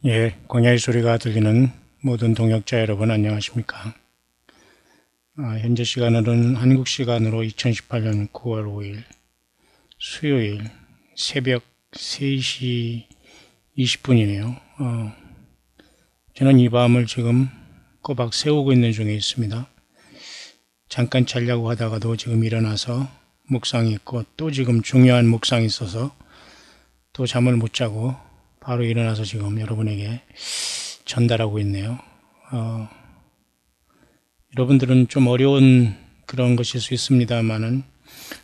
예, 광야의 소리가 들리는 모든 동역자 여러분 안녕하십니까? 현재 시간으로는 한국 시간으로 2018년 9월 5일 수요일 새벽 3시 20분이네요. 저는 이 밤을 지금 꼬박 새우고 있는 중에 있습니다. 잠깐 자려고 하다가도 지금 일어나서 묵상이 있고 또 지금 중요한 묵상이 있어서 또 잠을 못 자고 바로 일어나서 지금 여러분에게 전달하고 있네요. 여러분들은 좀 어려운 그런 것일 수 있습니다만은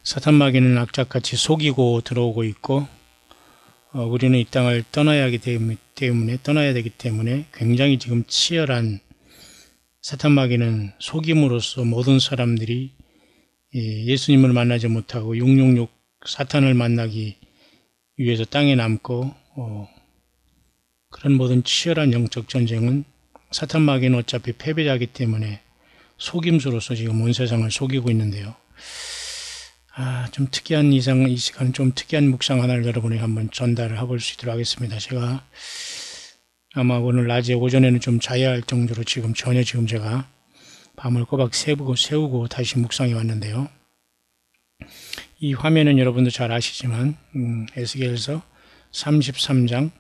사탄 마귀는 악착같이 속이고 들어오고 있고 우리는 이 땅을 떠나야 되기 때문에 굉장히 지금 치열한 사탄 마귀는 속임으로써 모든 사람들이 예수님을 만나지 못하고 666 사탄을 만나기 위해서 땅에 남고 그런 모든 치열한 영적 전쟁은 사탄 마귀는 어차피 패배자이기 때문에 속임수로서 지금 온 세상을 속이고 있는데요. 좀 특이한 이 시간은 좀 특이한 묵상 하나를 여러분에게 한번 전달을 해볼 수 있도록 하겠습니다. 제가 아마 오늘 낮에 오전에는 좀 자야 할 정도로 지금 전혀 지금 제가 밤을 꼬박 세우고 다시 묵상해 왔는데요. 이 화면은 여러분도 잘 아시지만 에스겔서 33장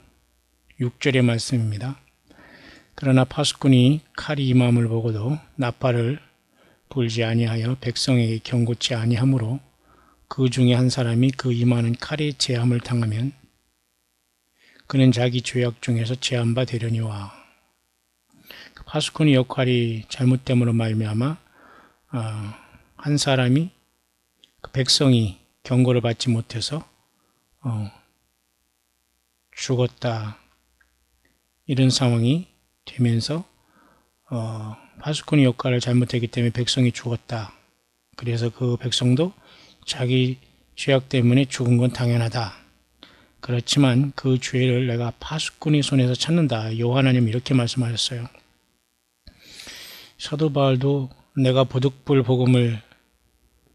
6절의 말씀입니다. 그러나 파수꾼이 칼이 임함을 보고도 나팔을 불지 아니하여 백성에게 경고치 아니하므로 그 중에 한 사람이 그 임하는 칼의 제함을 당하면 그는 자기 죄악 중에서 제함바 되려니와. 파수꾼의 역할이 잘못됨으로 말미암아 한 사람이 그 백성이 경고를 받지 못해서 죽었다. 이런 상황이 되면서 파수꾼의 역할을 잘못했기 때문에 백성이 죽었다. 그래서 그 백성도 자기 죄악 때문에 죽은 건 당연하다. 그렇지만 그 죄를 내가 파수꾼의 손에서 찾는다. 요한하님 이렇게 말씀하셨어요. 사도 바울도 내가 부득불 복음을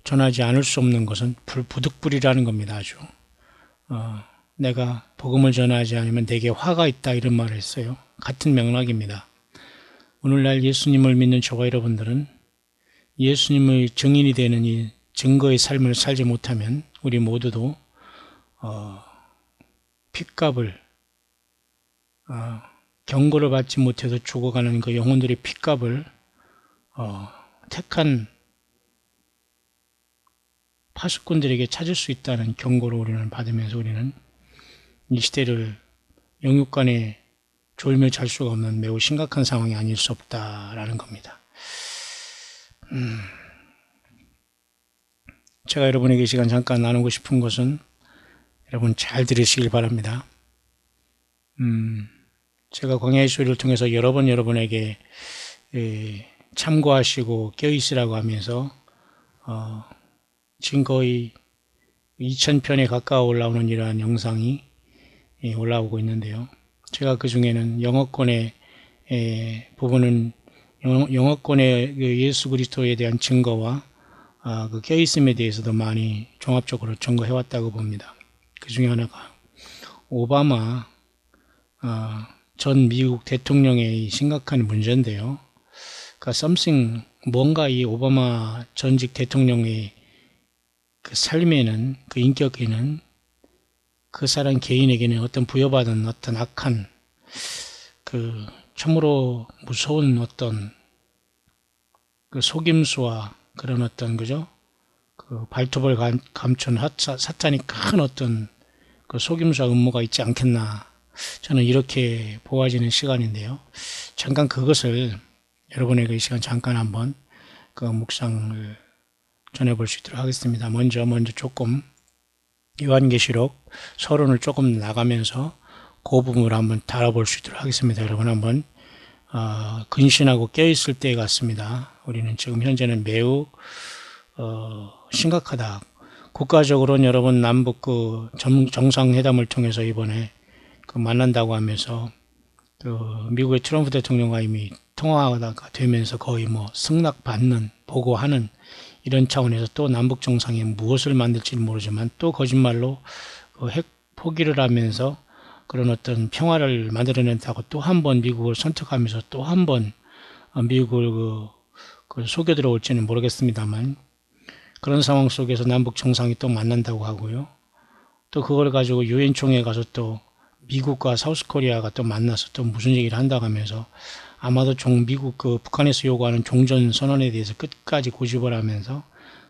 전하지 않을 수 없는 것은 부득불이라는 겁니다. 아주 내가 복음을 전하지 않으면 내게 화가 있다 이런 말을 했어요. 같은 맥락입니다. 오늘날 예수님을 믿는 저와 여러분들은 예수님의 증인이 되는 이 증거의 삶을 살지 못하면 우리 모두도 핏값을 경고를 받지 못해서 죽어가는 그 영혼들의 핏값을 택한 파수꾼들에게 찾을 수 있다는 경고를 우리는 받으면서 우리는 이 시대를 영육간에 졸며 잘 수가 없는 매우 심각한 상황이 아닐 수 없다라는 겁니다. 제가 여러분에게 이 시간 잠깐 나누고 싶은 것은 여러분 잘 들으시길 바랍니다. 제가 광야의 소리를 통해서 여러 번 여러분에게 참고하시고 껴있으라고 하면서 지금 거의 2000편에 가까워 올라오는 이러한 영상이 올라오고 있는데요. 제가 그 중에는 영어권의 부분은 영어권의 예수 그리스도에 대한 증거와 그 껴있음에 대해서도 많이 종합적으로 증거해 왔다고 봅니다. 그 중에 하나가 오바마 전 미국 대통령의 심각한 문제인데요. 그러니까 뭔가 이 오바마 전직 대통령의 그 삶에는, 그 인격에는, 그 사람 개인에게는 어떤 부여받은 어떤 악한, 그 참으로 무서운 어떤 그 속임수와 그런 어떤, 그죠? 그 발톱을 감춘 사탄이 큰 어떤 그 속임수와 음모가 있지 않겠나. 저는 이렇게 보아지는 시간인데요. 잠깐 그것을 여러분에게 이 시간 잠깐 한번 그 묵상을 전해볼 수 있도록 하겠습니다. 먼저 조금 요한계시록 서론을 조금 나가면서 그 부분을 한번 다뤄볼 수 있도록 하겠습니다. 여러분 한번 근신하고 깨어있을 때 같습니다. 우리는 지금 현재는 매우 심각하다. 국가적으로는 여러분 남북 그 정상회담을 통해서 이번에 그 만난다고 하면서 그 미국의 트럼프 대통령과 이미 통화가 되면서 거의 뭐 승낙받는 보고하는 이런 차원에서 또 남북 정상이 무엇을 만들지 모르지만 또 거짓말로 그 핵 포기를 하면서 그런 어떤 평화를 만들어낸다고 또 한 번 미국을 선택하면서 또 한 번 미국을 그 속여 들어올지는 모르겠습니다만, 그런 상황 속에서 남북 정상이 또 만난다고 하고요. 또 그걸 가지고 유엔 총회에 가서 또 미국과 사우스 코리아가 또 만나서 또 무슨 얘기를 한다고 하면서, 아마도 미국 북한에서 요구하는 종전 선언에 대해서 끝까지 고집을 하면서,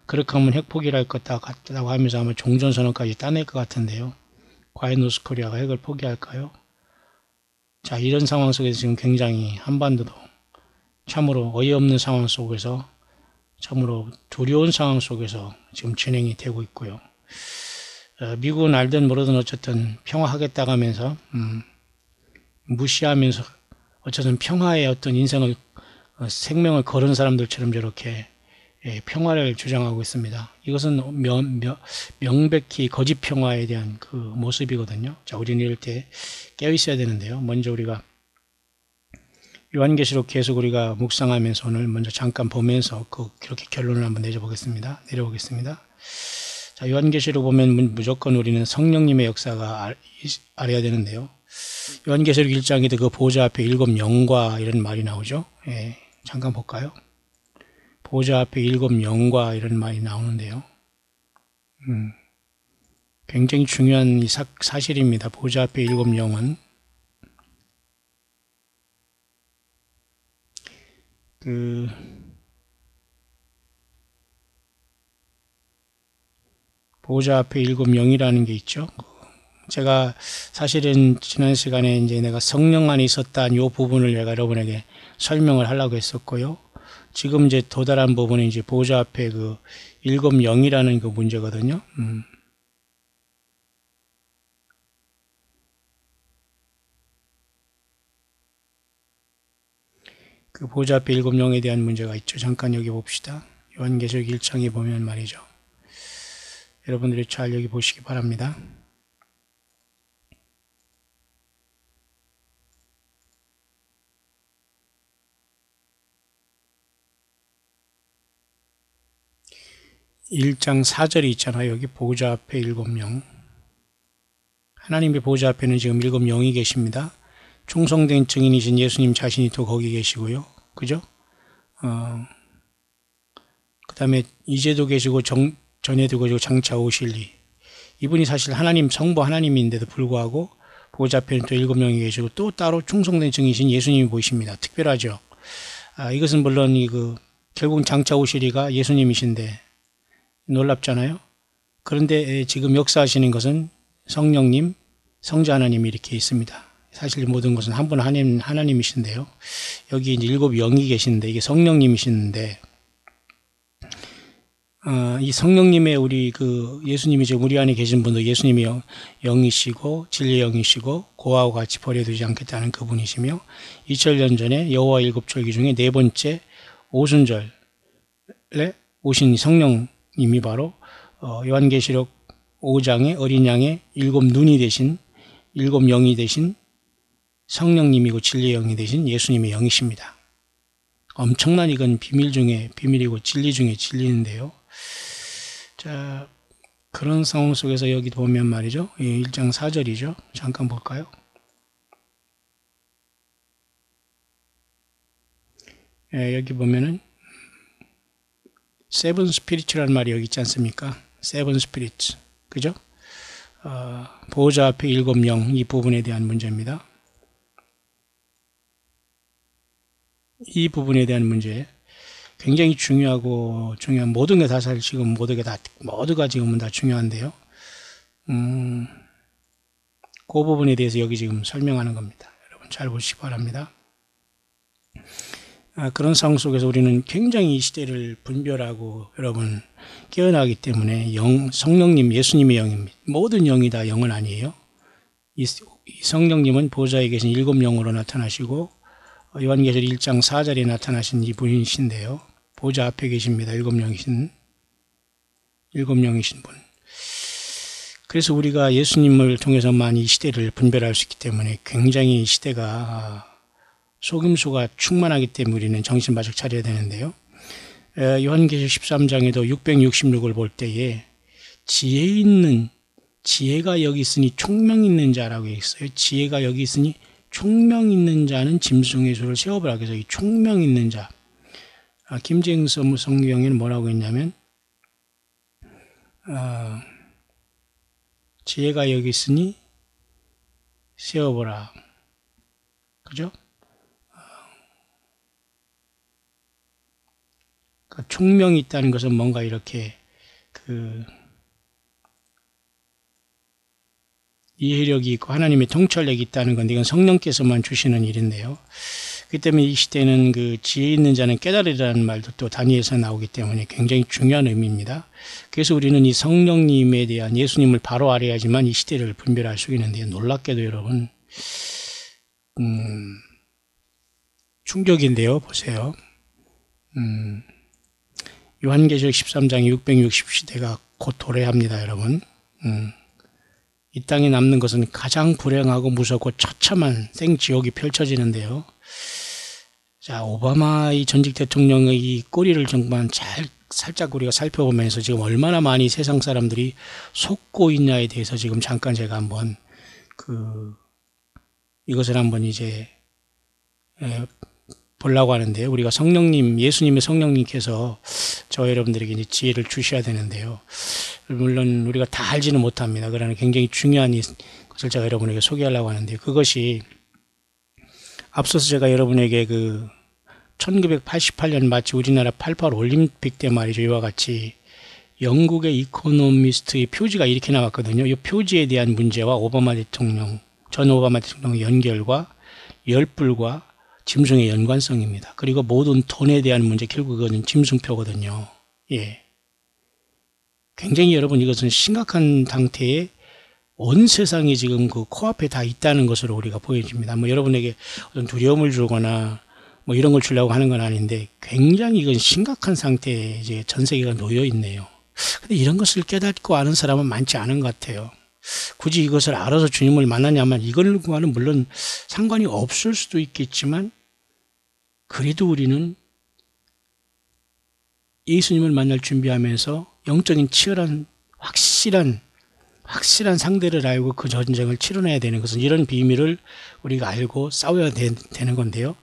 그렇게 하면 핵포기를 할 것 같다고 하면서 아마 종전 선언까지 따낼 것 같은데요. 과연 노스코리아가 핵을 포기할까요? 자, 이런 상황 속에서 지금 굉장히 한반도도 참으로 어이없는 상황 속에서, 참으로 두려운 상황 속에서 지금 진행이 되고 있고요. 미국은 알든 모르든 어쨌든 평화하겠다고 하면서 무시하면서 어쨌든 평화의 어떤 인생을 생명을 거는 사람들처럼 저렇게 평화를 주장하고 있습니다. 이것은 명백히 거짓 평화에 대한 그 모습이거든요. 자, 우리는 이럴 때 깨어 있어야 되는데요. 먼저 우리가 요한계시록 계속 우리가 묵상하면서 오늘 먼저 잠깐 보면서 그렇게 결론을 한번 내려보겠습니다. 자, 요한계시록 보면 무조건 우리는 성령님의 역사가 알아야 되는데요. 요한계시록 1장에도 그 보좌 앞에 7 영과 이런 말이 나오죠. 예, 잠깐 볼까요? 보좌 앞에 7 영과 이런 말이 나오는데요. 굉장히 중요한 사실입니다. 보좌 앞에 7 영은 보좌 앞에 7 영이라는 게 있죠. 제가 사실은 지난 시간에 이제 내가 성령 안에 있었다는 이 부분을 내가 여러분에게 설명을 하려고 했었고요. 지금 이제 도달한 부분이 이제 보좌 앞에 7 영이라는 그 문제거든요. 그 보좌 앞에 7 영에 대한 문제가 있죠. 잠깐 여기 봅시다. 요한계시록 1장에 보면 말이죠. 여러분들이 잘 여기 보시기 바랍니다. (1장 4절이) 있잖아요. 여기 보좌 앞에 7 영. 하나님의 보좌 앞에는 지금 7 영이 계십니다. 충성된 증인이신 예수님 자신이 또 거기 계시고요. 그죠? 그 다음에 이제도 계시고 전에도 계시고 장차 오실 이. 이분이 사실 하나님, 성부 하나님인데도 불구하고 보좌 앞에는 또 7 명이 계시고 또 따로 충성된 증인이신 예수님이 보이십니다. 특별하죠. 이것은 물론 결국 장차 오실 이가 예수님이신데 놀랍잖아요. 그런데 지금 역사하시는 것은 성령님, 성자 하나님이 이렇게 있습니다. 사실 모든 것은 한 분 하나님이신데요. 여기 이제 7 영이 계시는데 이게 성령님이시는데, 이 성령님의 예수님이 지금 우리 안에 계신 분도 예수님이 영이시고 진리의 영이시고 고아와 같이 버려두지 않겠다는 그분이시며 2000년 전에 여호와 7절기 중에 4번째 오순절에 오신 성령님이 바로 요한계시록 5장의 어린 양의 7 눈이 되신 7 영이 되신 성령님이고 진리의 영이 되신 예수님의 영이십니다. 엄청난 이건 비밀 중에 비밀이고 진리 중에 진리인데요. 자, 그런 상황 속에서 여기 보면 말이죠. 1장 4절이죠. 잠깐 볼까요? 여기 보면은 세븐 스피릿이라는 말이 여기 있지 않습니까? 세븐 스피릿. 그죠? 보호자 앞에 7 영, 이 부분에 대한 문제입니다. 이 부분에 대한 문제 굉장히 중요한 모든 게 다 사실 지금 모두가 지금은 다 중요한데요. 그 부분에 대해서 여기 지금 설명하는 겁니다. 여러분 잘 보시기 바랍니다. 그런 상황 속에서 우리는 굉장히 이 시대를 분별하고 여러분 깨어나기 때문에 성령님, 예수님의 영입니다. 모든 영이 다 영은 아니에요. 이 성령님은 보좌에 계신 7 영으로 나타나시고 요한계시록 1장 4절에 나타나신 이 분이신데요. 보좌 앞에 계십니다. 7 영이신 분. 그래서 우리가 예수님을 통해서만 이 시대를 분별할 수 있기 때문에 굉장히 이 시대가 속임수가 충만하기 때문에 우리는 정신 바짝 차려야 되는데요. 요한계시록 13장에도 666을 볼 때에 지혜 있는 지혜가 여기 있으니 총명 있는 자라고 했어요. 지혜가 여기 있으니 총명 있는 자는 짐승의 수를 세어보라. 그래서 이 총명 있는 자. 김재흥 성경에는 뭐라고 했냐면, 지혜가 여기 있으니 세어보라. 그죠? 총명이 있다는 것은 뭔가 이렇게 이해력이 있고 하나님의 통찰력이 있다는 건데, 이건 성령께서만 주시는 일인데요. 그렇기 때문에 이 시대는 지혜 있는 자는 깨달으리라는 말도 또 다니엘에서 나오기 때문에 굉장히 중요한 의미입니다. 그래서 우리는 이 성령님에 대한 예수님을 바로 알아야지만 이 시대를 분별할 수 있는데요. 놀랍게도 여러분, 충격인데요. 보세요. 요한계시록 13장에 660시대가 곧 도래합니다, 여러분. 이 땅에 남는 것은 가장 불행하고 무섭고 처참한 생지옥이 펼쳐지는데요. 자, 오바마 이 전직 대통령의 이 꼬리를 정말 살짝 우리가 살펴보면서 지금 얼마나 많이 세상 사람들이 속고 있냐에 대해서 지금 잠깐 제가 한번 이것을 한번 이제 보려고 하는데요. 우리가 성령님, 예수님의 성령님께서 저 여러분들에게 이제 지혜를 주셔야 되는데요. 물론 우리가 다 알지는 못합니다. 그러나 굉장히 중요한 것을 제가 여러분에게 소개하려고 하는데, 그것이 앞서서 제가 여러분에게 1988년 마치 우리나라 88 올림픽 때 말이죠. 이와 같이 영국의 이코노미스트의 표지가 이렇게 나왔거든요. 이 표지에 대한 문제와 전 오바마 대통령의 연결과 열불과 짐승의 연관성입니다. 그리고 모든 돈에 대한 문제, 결국 그거는 짐승표거든요. 예. 굉장히 여러분, 이것은 심각한 상태에 온 세상이 지금 코앞에 다 있다는 것으로 우리가 보여집니다. 여러분에게 어떤 두려움을 주거나 이런 걸 주려고 하는 건 아닌데, 굉장히 이건 심각한 상태에 이제 전 세계가 놓여 있네요. 근데 이런 것을 깨닫고 아는 사람은 많지 않은 것 같아요. 굳이 이것을 알아서 주님을 만나냐면 이걸과는 물론 상관이 없을 수도 있겠지만, 그래도 우리는 예수님을 만날 준비하면서 영적인 치열한 확실한 상대를 알고 그 전쟁을 치러내야 되는 것은 이런 비밀을 우리가 알고 싸워야 되는 건데요.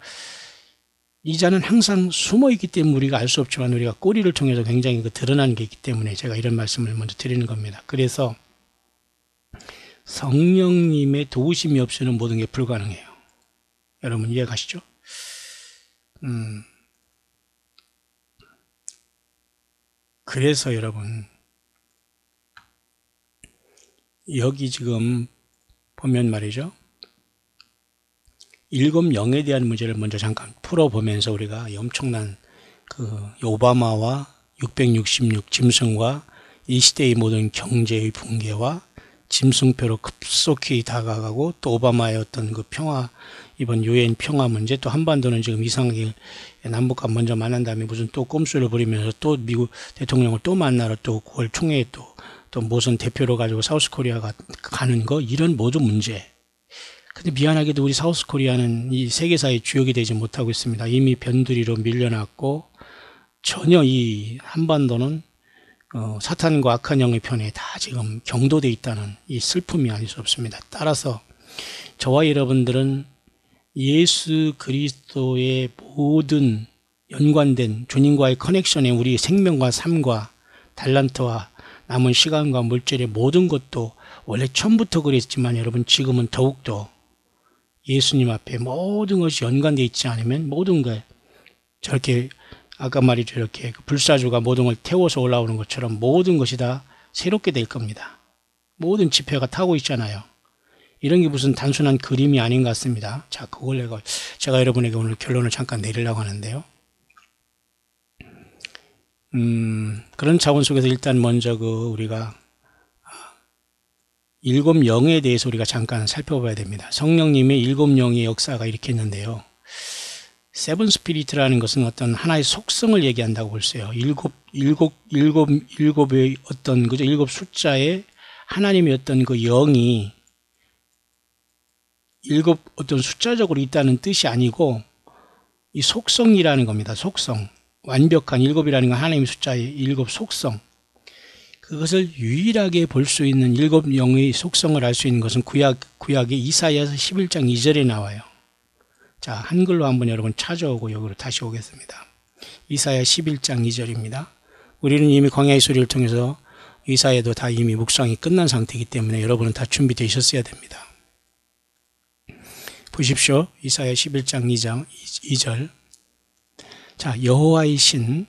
이 자는 항상 숨어 있기 때문에 우리가 알 수 없지만, 우리가 꼬리를 통해서 굉장히 드러나는 게 있기 때문에 제가 이런 말씀을 먼저 드리는 겁니다. 그래서 성령님의 도우심이 없이는 모든 게 불가능해요. 여러분 이해가시죠? 그래서 여러분, 여기 지금 보면 말이죠, 일곱 영에 대한 문제를 먼저 잠깐 풀어보면서 우리가 엄청난 오바마와 666 짐승과 이 시대의 모든 경제의 붕괴와 짐승표로 급속히 다가가고, 또 오바마의 어떤 평화, 이번 유엔 평화 문제, 또 한반도는 지금 이상하게 남북과 먼저 만난 다음에 무슨 또 꼼수를 부리면서 또 미국 대통령을 또 만나러 또 9월 총회에 또 무슨 대표로 가지고 사우스코리아가 가는 거, 이런 모든 문제. 근데 미안하게도 우리 사우스코리아는 이 세계사의 주역이 되지 못하고 있습니다. 이미 변두리로 밀려났고, 전혀 이 한반도는 사탄과 악한 영의 편에 다 지금 경도되어 있다는 이 슬픔이 아닐 수 없습니다. 따라서 저와 여러분들은 예수 그리스도의 모든 연관된 주님과의 커넥션에 우리 생명과 삶과 달란트와 남은 시간과 물질의 모든 것도 원래 처음부터 그랬지만, 여러분 지금은 더욱더 예수님 앞에 모든 것이 연관되어 있지 않으면 모든 걸 저렇게, 아까 말이죠, 이렇게 불사조가 모든 걸 태워서 올라오는 것처럼 모든 것이 다 새롭게 될 겁니다. 모든 지폐가 타고 있잖아요. 이런 게 무슨 단순한 그림이 아닌 것 같습니다. 자, 그걸 제가 여러분에게 오늘 결론을 잠깐 내리려고 하는데요. 그런 차원 속에서 일단 먼저 우리가 일곱 영에 대해서 우리가 잠깐 살펴봐야 됩니다. 성령님의 일곱 영의 역사가 이렇게 있는데요. 세븐 스피리트라는 것은 어떤 하나의 속성을 얘기한다고 볼수요. 일곱의 어떤, 그죠? 일곱 숫자에 하나님의 어떤 그 영이 일곱 어떤 숫자적으로 있다는 뜻이 아니고, 이 속성이라는 겁니다. 속성. 완벽한 일곱이라는 건 하나님의 숫자의 일곱 속성. 그것을 유일하게 볼 수 있는 일곱 영의 속성을 알 수 있는 것은 구약의 이사야서 11장 2절에 나와요. 자, 한글로 한번 여러분 찾아오고 여기로 다시 오겠습니다. 이사야 11장 2절입니다. 우리는 이미 광야의 소리를 통해서 이사야도 다 이미 묵상이 끝난 상태이기 되문에 여러분은 다 준비되셨어야 됩니다. 보십시오. 이사야 11장 2절. 자, 여호와의 신.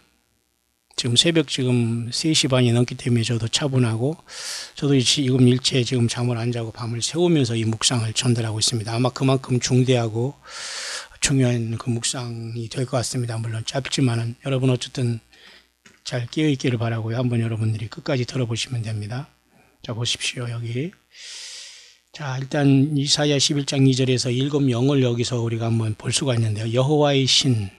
지금 새벽 지금 3시 반이 넘기 때문에 저도 차분하고 저도 지금 일체 지금 잠을 안 자고 밤을 새우면서 이 묵상을 전달하고 있습니다. 아마 그만큼 중대하고 중요한 그 묵상이 될 것 같습니다. 물론 짧지만은 여러분 어쨌든 잘 깨어있기를 바라고요. 한번 여러분들이 끝까지 들어보시면 됩니다. 자, 보십시오. 여기. 자, 일단 이사야 11장 2절에서 일곱 영을 여기서 우리가 한번 볼 수가 있는데요. 여호와의 신,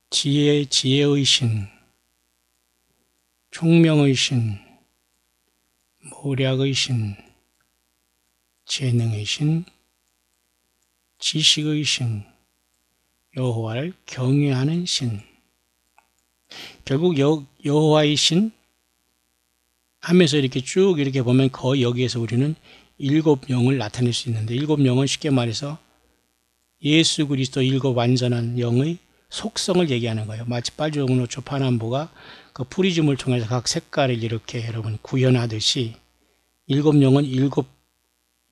지혜의 신, 총명의 신, 모략의 신, 재능의 신, 지식의 신, 여호와를 경외하는 신. 결국 여호와의 신 하면서 이렇게 쭉 이렇게 보면 거의 여기에서 우리는 일곱 영을 나타낼 수 있는데, 일곱 영은 쉽게 말해서 예수 그리스도 일곱 완전한 영의 속성을 얘기하는 거예요. 마치 빨주노초 파남보가 그 프리즘을 통해서 각 색깔을 이렇게 여러분 구현하듯이 일곱 영은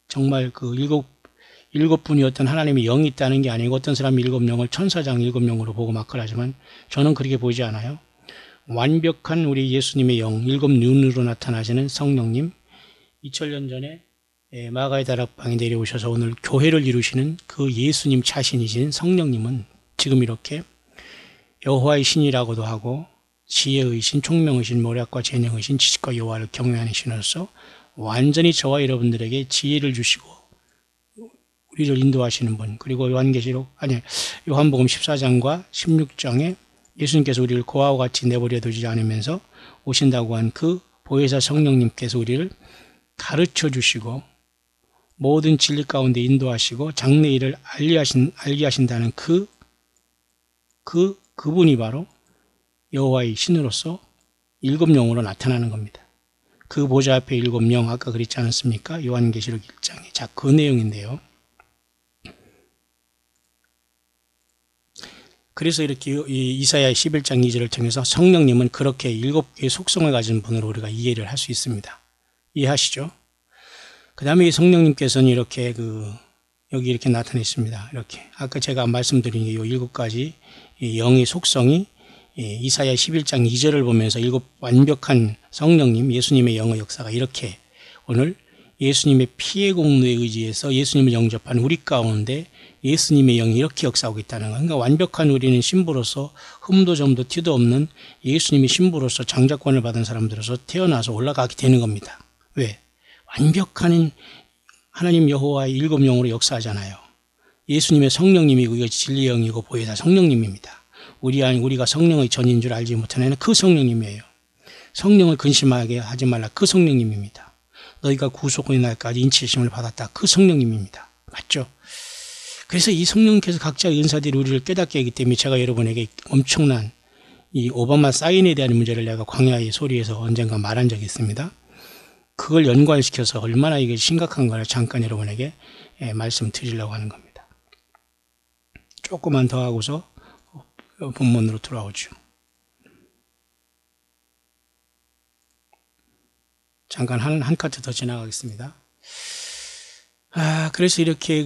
정말 그 일곱 분이 어떤 하나님의 영이 있다는 게 아니고, 어떤 사람이 일곱 영을 천사장 일곱 영으로 보고 막 그러지만 저는 그렇게 보지 않아요. 완벽한 우리 예수님의 영, 일곱 눈으로 나타나시는 성령님, 2000년 전에 마가의 다락방에 내려오셔서 오늘 교회를 이루시는 그 예수님 자신이신 성령님은 지금 이렇게 여호와의 신이라고도 하고 지혜의 신, 총명의 신, 모략과 재능의 신, 지식과 여호와를 경외하는 신으로서 완전히 저와 여러분들에게 지혜를 주시고 우리를 인도하시는 분, 그리고 요한복음 14장과 16장에 예수님께서 우리를 고아와 같이 내버려 두지 않으면서 오신다고 한 그 보혜사 성령님께서 우리를 가르쳐 주시고 모든 진리 가운데 인도하시고 장래 일을 알게 하신다는 그분이 바로 여호와의 신으로서 일곱 영으로 나타나는 겁니다. 그 보좌 앞에 일곱 영, 아까 그랬지 않았습니까? 요한계시록 1장에. 자, 그 내용인데요. 그래서 이렇게 이사야 11장 2절을 통해서 성령님은 그렇게 일곱 개의 속성을 가진 분으로 우리가 이해를 할 수 있습니다. 이해하시죠? 그 다음에 이 성령님께서는 이렇게 여기 이렇게 나타냈습니다. 이렇게. 아까 제가 말씀드린 이 일곱 가지 영의 속성이 이사야 11장 2절을 보면서 일곱 완벽한 성령님, 예수님의 영의 역사가 이렇게 오늘 예수님의 피의 공로에 의지해서 예수님을 영접한 우리 가운데 예수님의 영이 이렇게 역사하고 있다는 것. 그러니까 완벽한 우리는 신부로서 흠도 점도 티도 없는 예수님의 신부로서 장자권을 받은 사람들로서 태어나서 올라가게 되는 겁니다. 왜? 완벽한 하나님 여호와의 일곱 영으로 역사하잖아요. 예수님의 성령님이고 이것이 진리의 영이고 보혜사 성령님입니다. 우리가 성령의 전인 줄 알지 못하는 그 성령님이에요. 성령을 근심하게 하지 말라. 그 성령님입니다. 너희가 구속의 날까지 인치심을 받았다. 그 성령님입니다. 맞죠? 그래서 이 성령님께서 각자의 은사들이 우리를 깨닫게 하기 때문에 제가 여러분에게 엄청난 이 오바마 사인에 대한 문제를 내가 광야의 소리에서 언젠가 말한 적이 있습니다. 그걸 연관시켜서 얼마나 이게 심각한가를 잠깐 여러분에게 말씀드리려고 하는 겁니다. 조금만 더 하고서 본문으로 돌아오죠. 잠깐 한 카트 더 지나가겠습니다. 그래서 이렇게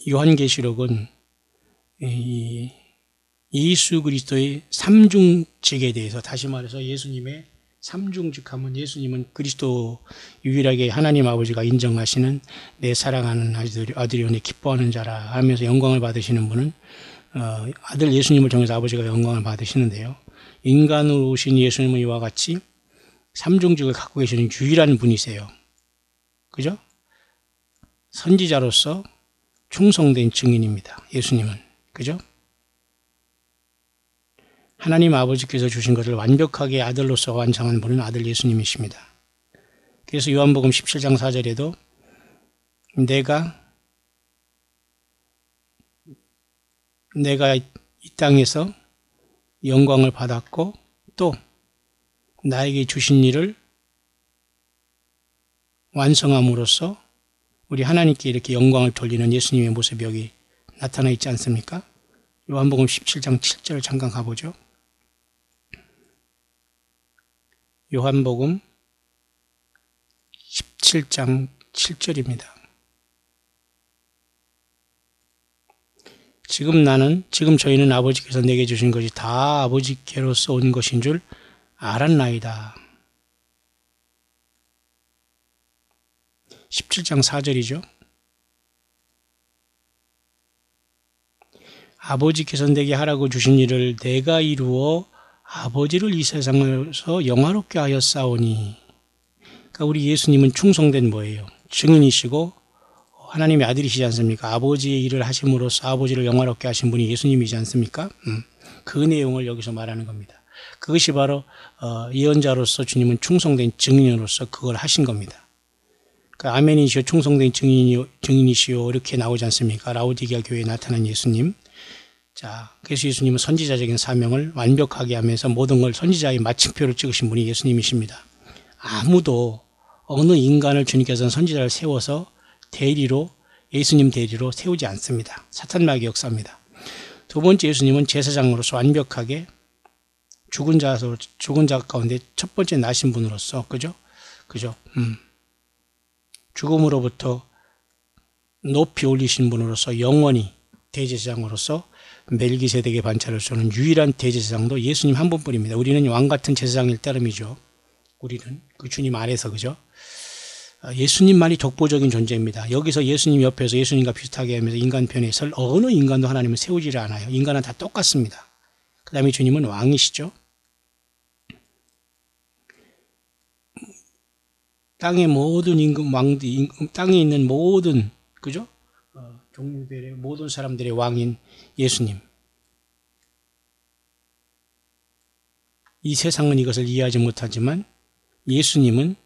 요한계시록은 예수 그리스도의 삼중직에 대해서, 다시 말해서 예수님의 삼중직함은, 예수님은 그리스도 유일하게 하나님 아버지가 인정하시는 내 사랑하는 아들이요 내 기뻐하는 자라 하면서 영광을 받으시는 분은 아들 예수님을 통해서 아버지가 영광을 받으시는데요. 인간으로 오신 예수님은 이와 같이 삼중직을 갖고 계시는 유일한 분이세요. 그죠? 선지자로서 충성된 증인입니다. 예수님은. 그죠? 하나님 아버지께서 주신 것을 완벽하게 아들로서 완성한 분은 아들 예수님이십니다. 그래서 요한복음 17장 4절에도 내가 이 땅에서 영광을 받았고 또 나에게 주신 일을 완성함으로써 우리 하나님께 이렇게 영광을 돌리는 예수님의 모습이 여기 나타나 있지 않습니까? 요한복음 17장 7절 잠깐 가보죠. 요한복음 17장 7절입니다. 지금 저희는 아버지께서 내게 주신 것이 다 아버지께로서 온 것인 줄 알았나이다. 17장 4절이죠. 아버지께서 내게 하라고 주신 일을 내가 이루어 아버지를 이 세상에서 영화롭게 하였사오니. 그러니까 우리 예수님은 충성된 뭐예요? 증인이시고 하나님의 아들이시지 않습니까? 아버지의 일을 하심으로써 아버지를 영화롭게 하신 분이 예수님이지 않습니까? 그 내용을 여기서 말하는 겁니다. 그것이 바로 예언자로서 주님은 충성된 증인으로서 그걸 하신 겁니다. 그러니까 아멘이시오 충성된 증인이시오 이렇게 나오지 않습니까? 라오디게아 교회에 나타난 예수님. 자, 그래서 예수님은 선지자적인 사명을 완벽하게 하면서 모든 걸 선지자의 마침표를 찍으신 분이 예수님이십니다. 아무도 어느 인간을 주님께서는 선지자를 세워서 대리로 예수님 대리로 세우지 않습니다. 사탄마귀 역사입니다. 두 번째 예수님은 제사장으로서 완벽하게 죽은 자 가운데 첫 번째 나신 분으로서 그죠? 죽음으로부터 높이 올리신 분으로서 영원히 대제사장으로서 멜기세덱의 반차를 쏘는 유일한 대제사장도 예수님 한 분뿐입니다. 우리는 왕 같은 제사장일 따름이죠. 우리는 그 주님 안에서 그죠? 예수님만이 독보적인 존재입니다. 여기서 예수님 옆에서 예수님과 비슷하게 하면서 인간 편에 설 어느 인간도 하나님은 세우지를 않아요. 인간은 다 똑같습니다. 그 다음에 주님은 왕이시죠. 땅의 모든 땅에 있는 모든 그죠? 종류별의 모든 사람들의 왕인 예수님. 이 세상은 이것을 이해하지 못하지만 예수님은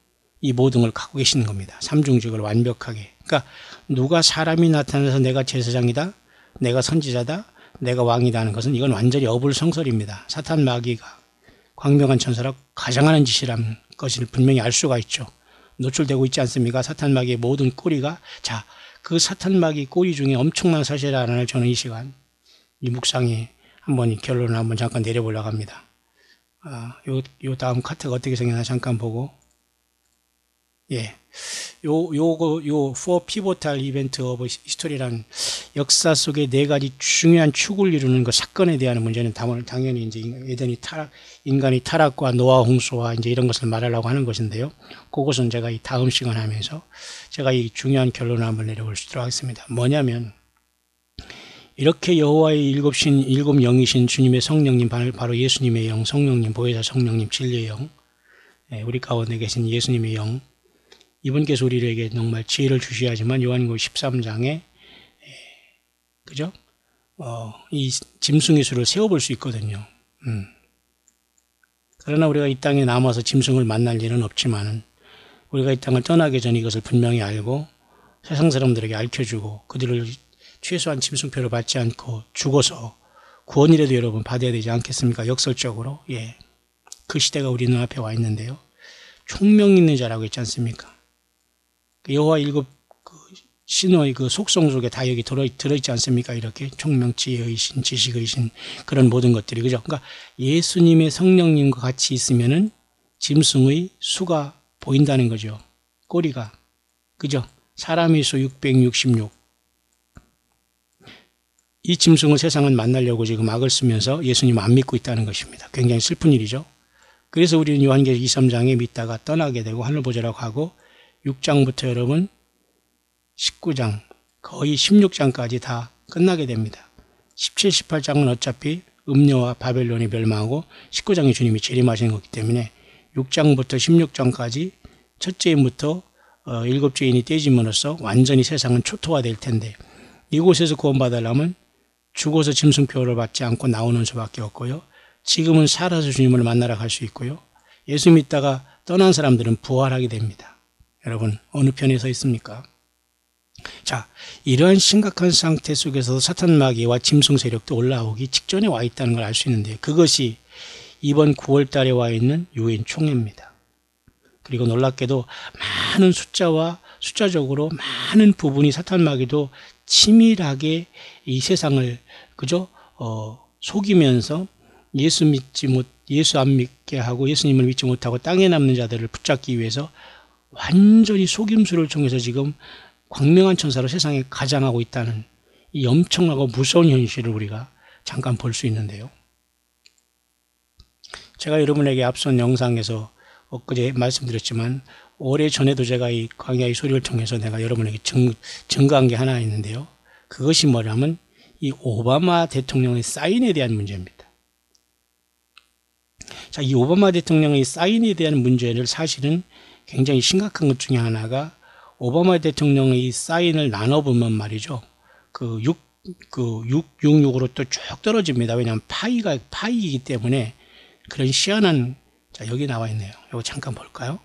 이 모든 걸 갖고 계시는 겁니다. 삼중직을 완벽하게. 그러니까 누가 사람이 나타나서 내가 제사장이다, 내가 선지자다, 내가 왕이다 하는 것은 이건 완전히 어불성설입니다. 사탄 마귀가 광명한 천사라 가장하는 짓이라는 것을 분명히 알 수가 있죠. 노출되고 있지 않습니까? 사탄 마귀의 모든 꼬리가. 자, 그 사탄 마귀 꼬리 중에 엄청난 사실 하나를 저는 이 시간 이 묵상에 한번 이 결론을 한번 잠깐 내려보려고 합니다. 요 다음 카트가 어떻게 생겼나 잠깐 보고. 예. 요 For Pivotal Event of History라는 역사 속에 네 가지 중요한 축을 이루는 그 사건에 대한 문제는 당연히 이제 인간이 타락과 노아 홍수와 이제 이런 것을 말하려고 하는 것인데요. 그것은 제가 이 다음 시간 하면서 제가 이 중요한 결론을 한번 내려볼 수 있도록 하겠습니다. 뭐냐면, 이렇게 여호와의 일곱 영이신 주님의 성령님, 바로 예수님의 영, 성령님, 보혜사 성령님, 진리의 영, 우리 가운데 계신 예수님의 영, 이분께서 우리에게 정말 지혜를 주셔야지만 요한복음 13장에 그죠? 이 짐승의 수를 세워볼 수 있거든요. 그러나 우리가 이 땅에 남아서 짐승을 만날 일은 없지만은 우리가 이 땅을 떠나기 전에 이것을 분명히 알고 세상 사람들에게 알려주고 그들을 최소한 짐승표를 받지 않고 죽어서 구원이라도 여러분 받아야 되지 않겠습니까? 역설적으로. 예. 그 시대가 우리 눈앞에 와 있는데요. 총명 있는 자라고 있지 않습니까? 여호와 일곱 신호의 그 속성 속에 다 여기 들어있지 않습니까? 이렇게 총명, 지혜의신, 지식의신 그런 모든 것들이 그죠? 그러니까 예수님의 성령님과 같이 있으면은 짐승의 수가 보인다는 거죠. 꼬리가 그죠? 사람의 수 666. 이 짐승을 세상은 만나려고 지금 악을 쓰면서 예수님을 안 믿고 있다는 것입니다. 굉장히 슬픈 일이죠. 그래서 우리는 요한계시록 23장에 믿다가 떠나게 되고 하늘보좌라고 하고 6장부터 여러분 19장 거의 16장까지 다 끝나게 됩니다. 17, 18장은 어차피 음녀와 바벨론이 멸망하고 19장에 주님이 재림하시는 거기 때문에 6장부터 16장까지 첫째 인부터 일곱 죄인이 떼짐으로써 완전히 세상은 초토화될 텐데 이곳에서 구원받으려면 죽어서 짐승표를 받지 않고 나오는 수밖에 없고요. 지금은 살아서 주님을 만나러 갈 수 있고요. 예수 믿다가 떠난 사람들은 부활하게 됩니다. 여러분 어느 편에 서 있습니까? 자, 이러한 심각한 상태 속에서 사탄 마귀와 짐승 세력도 올라오기 직전에 와 있다는 걸 알 수 있는데, 그것이 이번 9월 달에 와 있는 유엔 총회입니다. 그리고 놀랍게도 많은 숫자적으로 많은 부분이 사탄 마귀도 치밀하게 이 세상을 그저 속이면서 예수 안 믿게 하고 예수님을 믿지 못하고 땅에 남는 자들을 붙잡기 위해서 완전히 속임수를 통해서 지금 광명한 천사로 세상에 가장하고 있다는 이 엄청나고 무서운 현실을 우리가 잠깐 볼 수 있는데요. 제가 여러분에게 앞선 영상에서 엊그제 말씀드렸지만 오래전에도 제가 이 광야의 소리를 통해서 내가 여러분에게 증거한 게 하나 있는데요. 그것이 뭐냐면 이 오바마 대통령의 사인에 대한 문제입니다. 자, 이 오바마 대통령의 사인에 대한 문제를 사실은 굉장히 심각한 것 중에 하나가 오바마 대통령의 사인을 나눠보면 말이죠. 그 666으로 또 쭉 떨어집니다. 왜냐하면 파이이기 때문에 그런 희한한, 자, 여기 나와 있네요. 이거 잠깐 볼까요?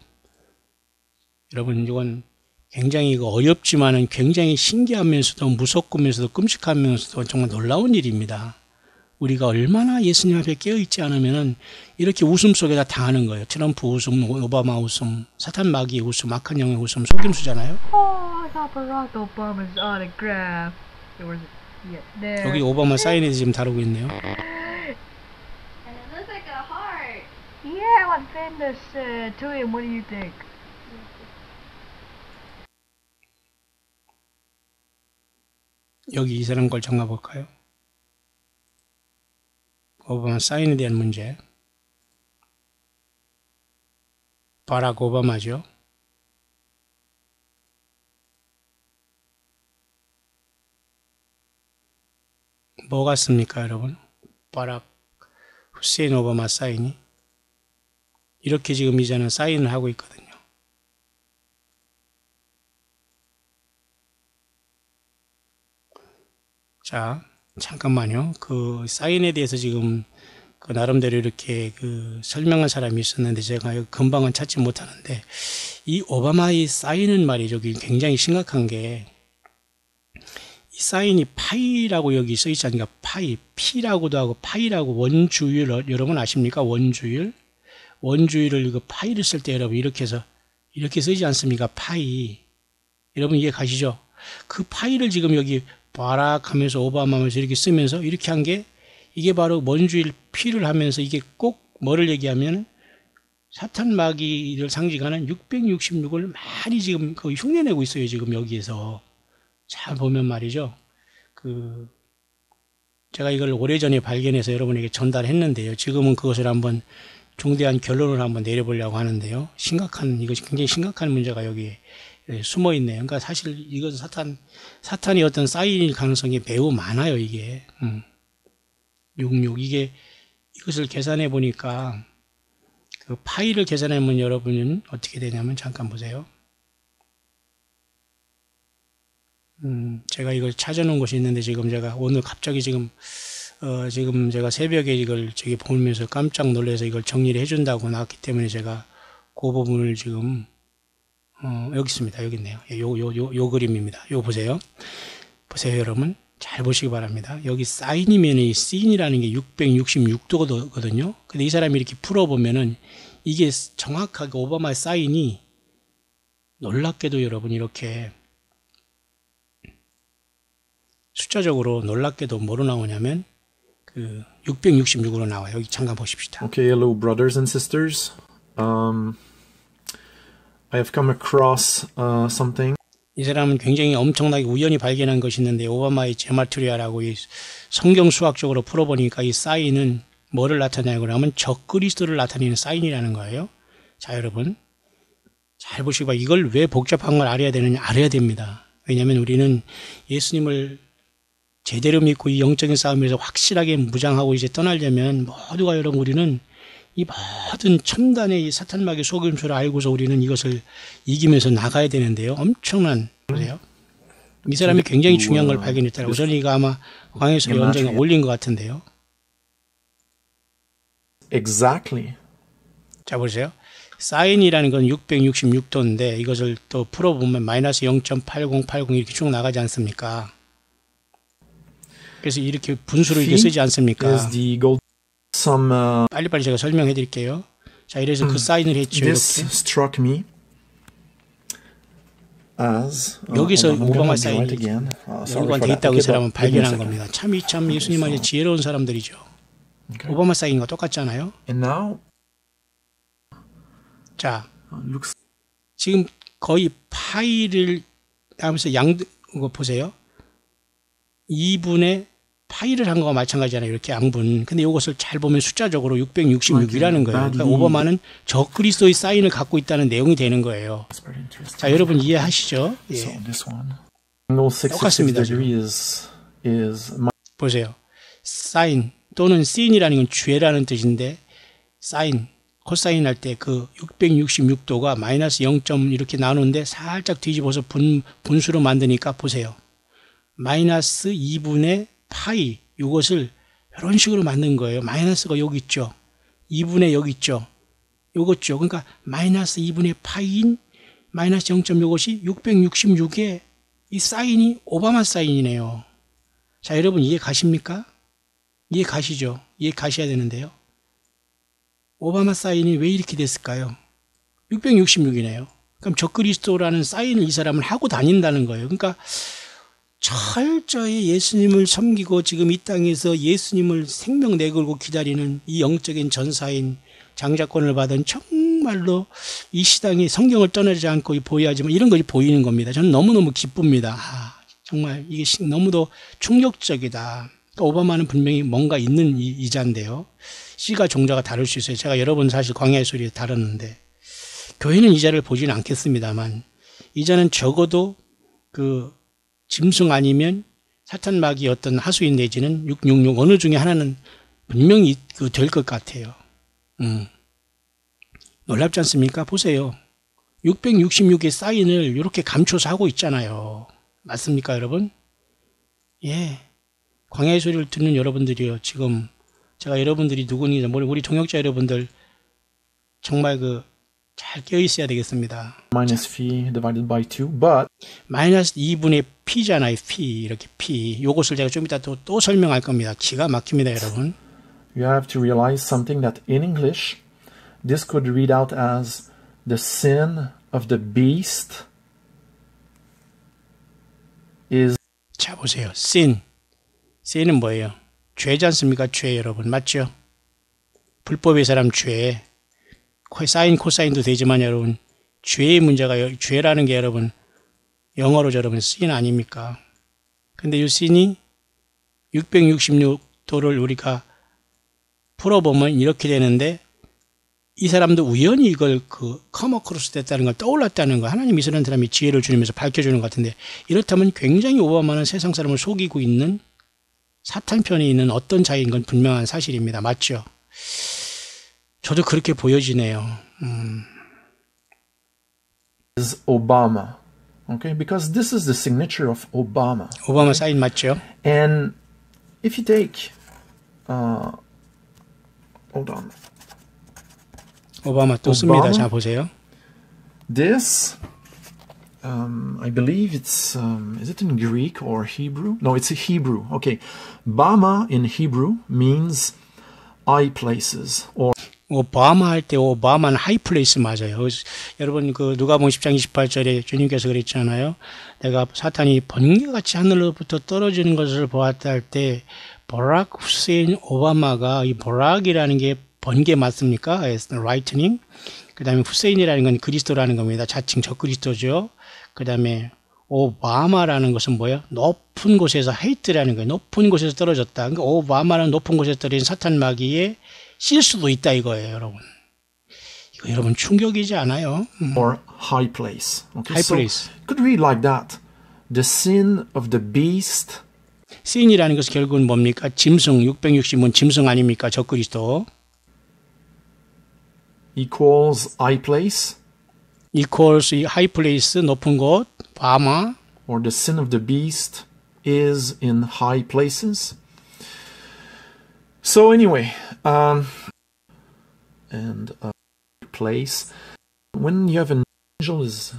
여러분, 이건 굉장히 어렵지만은 굉장히 신기하면서도 무섭면서도 끔찍하면서도 정말 놀라운 일입니다. 우리가 얼마나 예수님 앞에 깨어있지 않으면은 이렇게 웃음 속에다 당하는 거예요. 트럼프 웃음, 오바마 웃음, 사탄 마귀의 웃음, 악한 영의 웃음, 속임수잖아요. I got Barack Obama's autograph. 여기 오바마 사인에 지금 다루고 있네요. And it looks like a heart. Yeah, what fitness to him? What do you think? 여기 이 사람 걸 정해 볼까요? 오바마 사인에 대한 문제. 바락 오바마죠. 뭐 같습니까, 여러분? 바락 후세인 오바마 사인이 이렇게 지금 이제는 사인을 하고 있거든요. 자, 잠깐만요. 그 사인에 대해서 지금 그 나름대로 이렇게 그 설명한 사람이 있었는데 제가 금방은 찾지 못하는데, 이 오바마의 사인은 말이죠. 굉장히 심각한 게, 이 사인이 파이라고 여기 써 있지 않습니까? 파이, 피라고도 하고 파이라고, 원주율, 여러분 아십니까? 원주율을 이거 파이를 쓸 때 여러분 이렇게 해서 이렇게 쓰지 않습니까? 파이. 여러분 이해 가시죠? 그 파이를 지금 여기 바락 하면서 오바마 하면서 이렇게 쓰면서 이렇게 한 게, 이게 바로 원주일 피를 하면서 이게 꼭 뭐를 얘기하면 사탄 마귀를 상징하는 666을 많이 지금 거의 흉내내고 있어요. 지금 여기에서 잘 보면 말이죠. 제가 이걸 오래전에 발견해서 여러분에게 전달했는데요. 지금은 그것을 한번 중대한 결론을 한번 내려보려고 하는데요. 이것이 굉장히 심각한 문제가 여기에 숨어 있네요. 그러니까 사실 이것은 사탄이 어떤 사인일 가능성이 매우 많아요. 이게 66 이것을 계산해 보니까 그 파이를 계산해 보면 여러분은 어떻게 되냐면, 잠깐 보세요. 제가 이걸 찾아놓은 것이 있는데 지금 제가 오늘 갑자기 지금 제가 새벽에 이걸 보면서 깜짝 놀라서 이걸 정리를 해준다고 나왔기 때문에 제가 그 부분을 지금 여기 있습니다. 여기 있네요. 요 그림입니다. 요 보세요. 여러분. 잘 보시기 바랍니다. 여기 사인이면 이 씬이라는 게 666도거든요. 근데 이 사람이 이렇게 풀어보면은 이게 정확하게 오바마 사인이 놀랍게도 여러분 이렇게 숫자적으로 놀랍게도 뭐로 나오냐면 666으로 나와요. 여기 잠깐 보십시다. Okay, hello brothers and sisters. I have come across something. 이 사람은 굉장히 엄청나게 우연히 발견한 것이 있는데, 오바마의 제마트리아라고 이 성경 수학적으로 풀어보니까 이 사인은 뭐를 나타내냐고 하면 적그리스도를 나타내는 사인이라는 거예요. 자, 여러분 잘 보시고, 이걸 왜 복잡한 걸 알아야 되느냐, 알아야 됩니다. 왜냐하면 우리는 예수님을 제대로 믿고 이 영적인 싸움에서 확실하게 무장하고 이제 떠나려면 모두가, 여러분, 우리는 이 모든 첨단의 이 사탄 마귀의 속임수를 알고서 우리는 이것을 이기면서 나가야 되는데요. 엄청난, 보세요. 이 사람이 굉장히 중요한 걸 발견했다고. 저는 이거 아마 광야의 연장에 올린 것 같은데요. Exactly. 자, 보세요. 사인이라는 건 666도인데 이것을 또 풀어보면 마이너스 0.8080 이렇게 쭉 나가지 않습니까? 그래서 이렇게 분수로 이렇게 쓰지 않습니까? is the gold. Some 빨리빨리 제가 설명해 드릴게요. 자, 이래서 그 사인을 했죠. this 이렇게. struck me as 여기서 hold on, I'm 오바마 gonna 사인이 write again. Sorry for 연관돼 that. 있다고 이 Okay, 사람은 but give me a 발견한 second. 겁니다. 참 예수님한테 지혜로운 사람들이죠. Okay. 오바마 사인과 똑같잖아요. And now 자, looks 지금 거의 파이를 하면서 이거 보세요. 2분의 파이를 한 거와 마찬가지잖아요. 이렇게 양분. 근데 이것을 잘 보면 숫자적으로 666이라는 거예요. 그러니까 오바마는 적그리스도의 사인을 갖고 있다는 내용이 되는 거예요. very interesting. 자, 여러분 이해하시죠? 예. So this one, angle 666 똑같습니다, degree is 보세요. 사인 또는 sin이라는 건 죄라는 뜻인데 사인, 코사인 할 때 그 666도가 마이너스 0. 이렇게 나누는데 살짝 뒤집어서 분수로 만드니까 보세요. 마이너스 2분의 파이 이것을 이런 식으로 만든 거예요. 마이너스가 여기 있죠. 2분의 여기 있죠. 요거죠. 그러니까 마이너스 2분의 파이인 마이너스 0. 요것이 666의 이 사인이 오바마 사인이네요. 자, 여러분 이해 가십니까? 이해 가시죠? 이해 가셔야 되는데요. 오바마 사인이 왜 이렇게 됐을까요? 666이네요. 그럼 적그리스도라는 사인을 이 사람은 하고 다닌다는 거예요. 그러니까 철저히 예수님을 섬기고 지금 이 땅에서 예수님을 생명 내걸고 기다리는 이 영적인 전사인 장자권을 받은 정말로 이 시당이 성경을 떠나지 않고 보여야지만 이런 것이 보이는 겁니다. 저는 너무너무 기쁩니다. 정말 이게 너무도 충격적이다. 그러니까 오바마는 분명히 뭔가 있는 이자인데요. 씨가 종자가 다를 수 있어요. 제가 여러 번 사실 광야의 소리에 다뤘는데 교회는 이자를 보지는 않겠습니다만 이자는 적어도 그 짐승 아니면 사탄 마귀 어떤 하수인 내지는 666 어느 중에 하나는 분명히 될 것 같아요. 놀랍지 않습니까? 보세요. 666의 사인을 이렇게 감춰서 하고 있잖아요. 맞습니까, 여러분? 예. 광야의 소리를 듣는 여러분들이요. 지금 제가 여러분들이 누구니 우리 동역자 여러분들 정말 잘 깨어 있어야 되겠습니다. minus phi divided by 2, but 마이너스 2분의 p잖아요. p 이렇게 p. 요것을 제가 좀 이따 또 설명할 겁니다. 기가 막힙니다, 여러분. you have to realize something that in English this could read out as the sin of the beast is 자, 보세요. sin은 뭐예요? 죄지 않습니까? 죄, 여러분. 맞죠? 불법의 사람 죄. 사인, 코사인도 되지만 여러분 죄의 문제가 죄라는 게 여러분 영어로 여러분 sin 아닙니까? 근데 이 sin이 666도를 우리가 풀어보면 이렇게 되는데 이 사람도 우연히 이걸 커머크로스 됐다는 걸 떠올랐다는 거 하나님이 이스라엘 사람이 지혜를 주면서 밝혀주는 것 같은데 이렇다면 굉장히 오바마는 세상 사람을 속이고 있는 사탄 편에 있는 어떤 자인 건 분명한 사실입니다. 맞죠? 저도 그렇게 보여지네요. is Obama. Okay, because this is the signature of Obama. 오바마 사인 맞죠? And if you take hold on. 오바마 또 씁니다. 자, 보세요. This I believe it's is it in Greek or Hebrew? No, it's a Hebrew. Okay. Bama in Hebrew means high places or 오바마 할 때 오바마는 하이플레이스 맞아요. 여러분 누가복음 10장 28절에 주님께서 그랬잖아요. 내가 사탄이 번개같이 하늘로부터 떨어지는 것을 보았다 할 때 버락 후세인 오바마가 이 버락이라는 게 번개 맞습니까? 라이트닝. 그 다음에 후세인이라는 건 그리스도라는 겁니다. 자칭 적그리스도죠. 그 다음에 오바마라는 것은 뭐예요? 높은 곳에서 헤이트라는 거예요. 높은 곳에서 떨어졌다. 그러니까 오바마는 높은 곳에서 떨어진 사탄 마귀에 실 수도 있다 이거예요, 여러분. 이거 여러분 충격이지 않아요? or high place. Okay, High place. So could read like that. The sin of the beast sin이라는 것은 결국은 뭡니까? 짐승, 660은 짐승 아닙니까? 적그리스도. equals high place, equals high place, 높은 곳, 바마. or the sin of the beast is in high places. So anyway, and place. When you have an angel is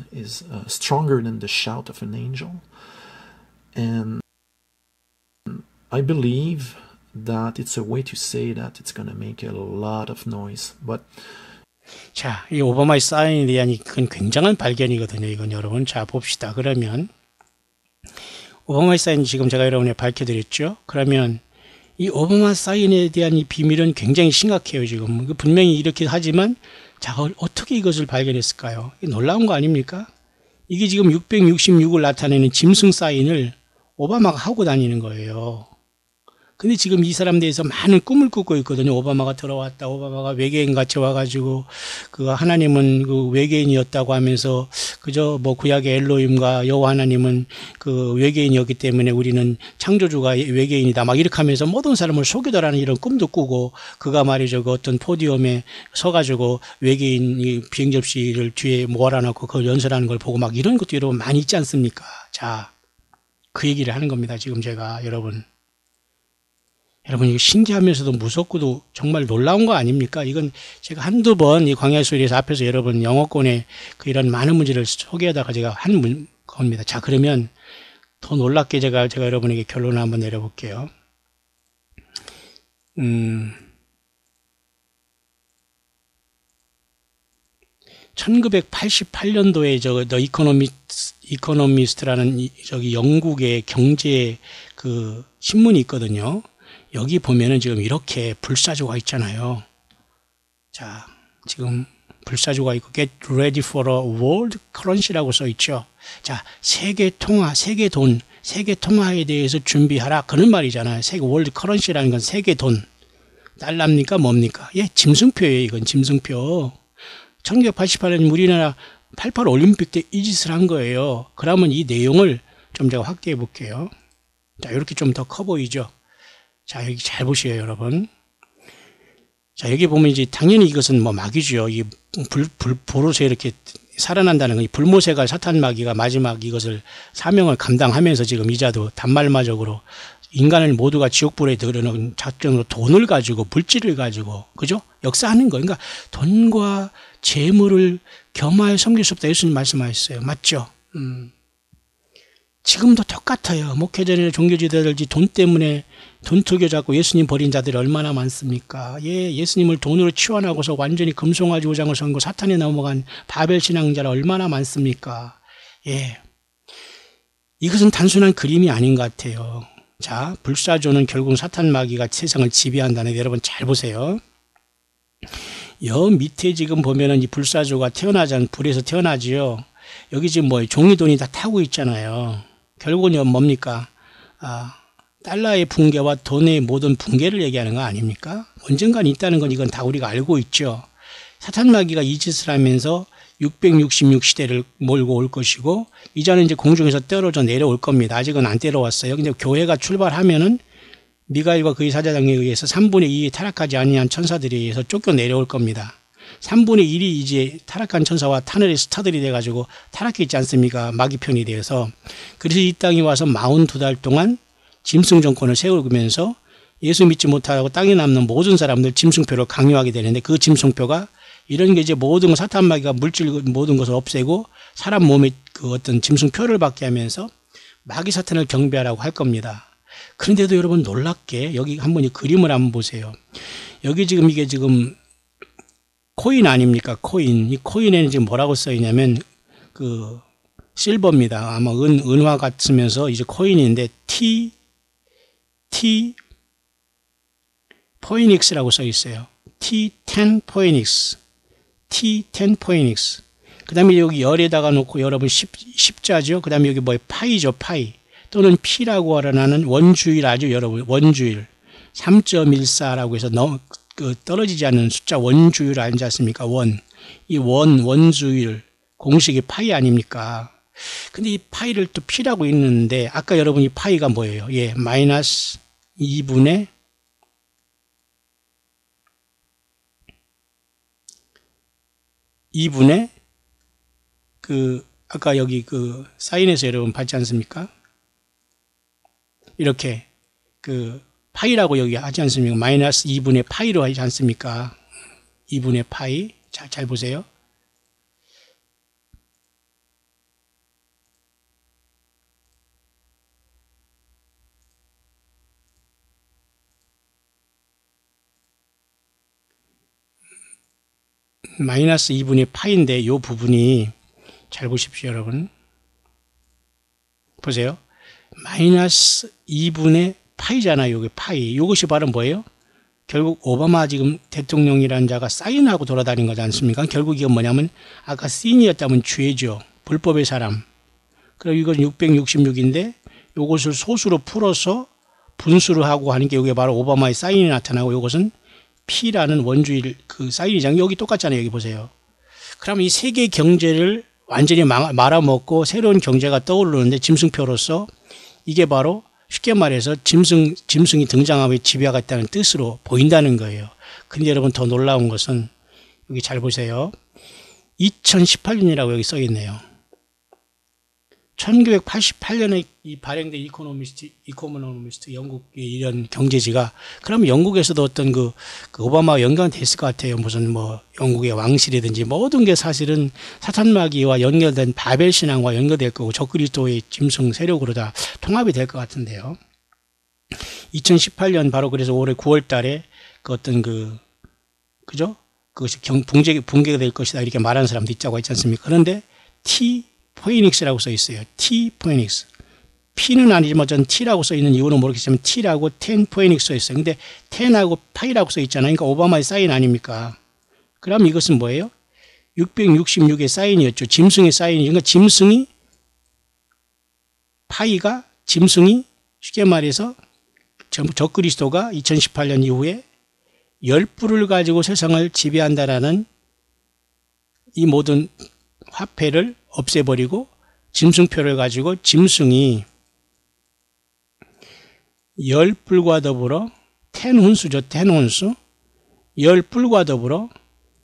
stronger than the shout of an angel, and I believe that it's a way to say that it's going to make a lot of noise. But 자, 이 오바마의 사인에 대한 이건 굉장한 발견이거든요. 이건 여러분, 자 봅시다. 그러면 오바마의 사인 지금 제가 여러분에 밝혀드렸죠. 그러면 이 오바마 사인에 대한 이 비밀은 굉장히 심각해요. 지금 분명히 이렇게 하지만 자, 어떻게 이것을 발견했을까요? 놀라운 거 아닙니까? 이게 지금 666을 나타내는 짐승 사인을 오바마가 하고 다니는 거예요. 근데 지금 이 사람 대해서 많은 꿈을 꾸고 있거든요. 오바마가 들어왔다. 오바마가 외계인 같이 와가지고 그 하나님은 그 외계인이었다고 하면서 그저 뭐 구약의 엘로힘과 여호와 하나님은 그 외계인이었기 때문에 우리는 창조주가 외계인이다. 막 이렇게 하면서 모든 사람을 속이더라는 이런 꿈도 꾸고 그가 말이죠. 그 어떤 포디움에 서가지고 외계인 비행 접시를 뒤에 모아놔놓고 그걸 연설하는 걸 보고 막 이런 것도 여러분 많이 있지 않습니까? 자, 그 얘기를 하는 겁니다. 지금 제가 여러분 이거 신기하면서도 무섭고도 정말 놀라운 거 아닙니까? 이건 제가 한두 번 이 광야의 소리에서 앞에서 여러분 영어권의 그 이런 많은 문제를 소개하다가 제가 한 겁니다. 자, 그러면 더 놀랍게 제가 여러분에게 결론을 한번 내려볼게요. 1988년도에 더 이코노미스트라는 저기 영국의 경제 그 신문이 있거든요. 여기 보면은 지금 이렇게 불사조가 있잖아요. 자, 지금 불사조가 있고 get ready for a world currency라고 써 있죠. 자, 세계 통화, 세계 돈, 세계 통화에 대해서 준비하라. 그런 말이잖아요. 세계 월드 커런시라는 건 세계 돈. 달러입니까? 뭡니까? 예, 짐승표예요. 이건 짐승표. 1988년 우리나라 88 올림픽 때 이 짓을 한 거예요. 그러면 이 내용을 좀 제가 확대해 볼게요. 자, 이렇게 좀 더 커 보이죠? 자, 여기 잘 보시요, 여러분. 자, 여기 보면 이제 당연히 이것은 뭐 마귀죠. 이 불로서 이렇게 살아난다는 건 이 불모세가 사탄 마귀가 마지막 이것을 사명을 감당하면서 지금 이자도 단말마적으로 인간을 모두가 지옥불에 들어놓은 작정으로 돈을 가지고 물질을 가지고 그죠? 역사하는 거. 그러니까 돈과 재물을 겸하여 섬길 수 없다. 예수님 말씀하셨어요. 맞죠? 지금도 똑같아요. 목회자들이나 종교지도자들이 돈 때문에 돈투교 잡고 예수님 버린 자들이 얼마나 많습니까? 예, 예수님을 돈으로 치환하고서 완전히 금송아지 우상을 섬고 사탄에 넘어간 바벨 신앙자가 얼마나 많습니까? 예, 이것은 단순한 그림이 아닌 것 같아요. 자, 불사조는 결국 사탄 마귀가 세상을 지배한다는 데 여러분 잘 보세요. 여 밑에 지금 보면은 이 불사조가 태어나자는 불에서 태어나지요. 여기 지금 뭐 종이돈이 다 타고 있잖아요. 결국은 뭡니까? 달러의 붕괴와 돈의 모든 붕괴를 얘기하는 거 아닙니까? 언젠간 있다는 건 이건 다 우리가 알고 있죠. 사탄 마귀가 이 짓을 하면서 666 시대를 몰고 올 것이고 이자는 이제 공중에서 떨어져 내려올 겁니다. 아직은 안 내려왔어요. 근데 교회가 출발하면은 미가엘과 그의 사자장에 의해서 3분의 2에 타락하지 아니한 천사들에 의해서 쫓겨 내려올 겁니다. 3분의 1이 이제 타락한 천사와 하늘의 스타들이 돼가지고 타락해 있지 않습니까? 마귀 편이 되어서. 그래서 이 땅에 와서 42달 동안 짐승 정권을 세우면서 예수 믿지 못하고 땅에 남는 모든 사람들 짐승표를 강요하게 되는데 그 짐승표가 이런 게 이제 모든 사탄 마귀가 물질 모든 것을 없애고 사람 몸에 그 어떤 짐승표를 받게 하면서 마귀 사탄을 경배하라고 할 겁니다. 그런데도 여러분 놀랍게 여기 한번 이 그림을 한번 보세요. 여기 지금 이게 지금 코인 아닙니까? 코인. 이 코인에는 지금 뭐라고 써 있냐면 그 실버입니다. 아마 은화 같으면서 이제 코인인데 T 포이닉스라고 써 있어요. T10 포이닉스. T10 포이닉스. 그 다음에 여기 열에다가 놓고 여러분 십자죠. 그 다음에 여기 뭐 파이죠. 파이. 또는 P라고 하는 원주일 아주 여러분 원주일. 3.14라고 해서 떨어지지 않는 숫자 원주일 알지 않습니까? 이 원주일. 공식이 파이 아닙니까? 근데 이 파이를 또 P라고 있는데 아까 여러분 이 파이가 뭐예요? 예, 마이너스 2분의 그 아까 여기 그 사인에서 여러분 봤지 않습니까? 이렇게 그 파이라고 여기 하지 않습니까? 마이너스 2분의 파이로 하지 않습니까? 2분의 파이. 잘 보세요. 마이너스 2분의 파인데 이 부분이 잘 보십시오, 여러분. 보세요. 마이너스 2분의 파이잖아요. 여기 파이. 이것이 바로 뭐예요? 결국 오바마 지금 대통령이라는 자가 사인하고 돌아다닌 거지 않습니까? 결국 이건 뭐냐면 아까 씬이었다면 죄죠. 불법의 사람. 그리고 이건 666인데 이것을 소수로 풀어서 분수를 하고 하는 게 이게 바로 오바마의 사인이 나타나고 이것은 P라는 원주일 그 사인이잖아요. 여기 똑같잖아요. 여기 보세요. 그럼 이 세계 경제를 완전히 말아먹고 새로운 경제가 떠오르는데 짐승표로서 이게 바로 쉽게 말해서 짐승이 등장하며 지배하겠다는 뜻으로 보인다는 거예요. 근데 여러분 더 놀라운 것은 여기 잘 보세요. 2018년이라고 여기 써 있네요. 1988년에 이 발행된 이코노미스트 영국의 이런 경제지가 그럼 영국에서도 어떤 그 오바마와 연관됐을 것 같아요. 무슨 뭐 영국의 왕실이든지 모든 게 사실은 사탄마귀와 연결된 바벨 신앙과 연결될 거고 적그리스도의 짐승 세력으로 다 통합이 될 것 같은데요. 2018년 바로 그래서 올해 9월 달에 그 어떤 그죠? 그것이 붕괴가 될 것이다 이렇게 말하는 사람도 있다고 했지 않습니까? 그런데 T 포이닉스라고 써 있어요. T 포이닉스. P는 아니지만 전 T라고 써 있는 이유는 모르겠지만 T라고 10 포이닉스 써 있어요. 근데 10하고 파이라고 써 있잖아요. 그러니까 오바마의 사인 아닙니까? 그럼 이것은 뭐예요? 666의 사인이었죠. 짐승의 사인이. 그러니까 짐승이 파이가 짐승이 쉽게 말해서 적그리스도가 2018년 이후에 열불을 가지고 세상을 지배한다라는 이 모든 화폐를 없애버리고 짐승표를 가지고 짐승이 열불과 더불어 텐훈수죠. 텐훈수. 열불과 더불어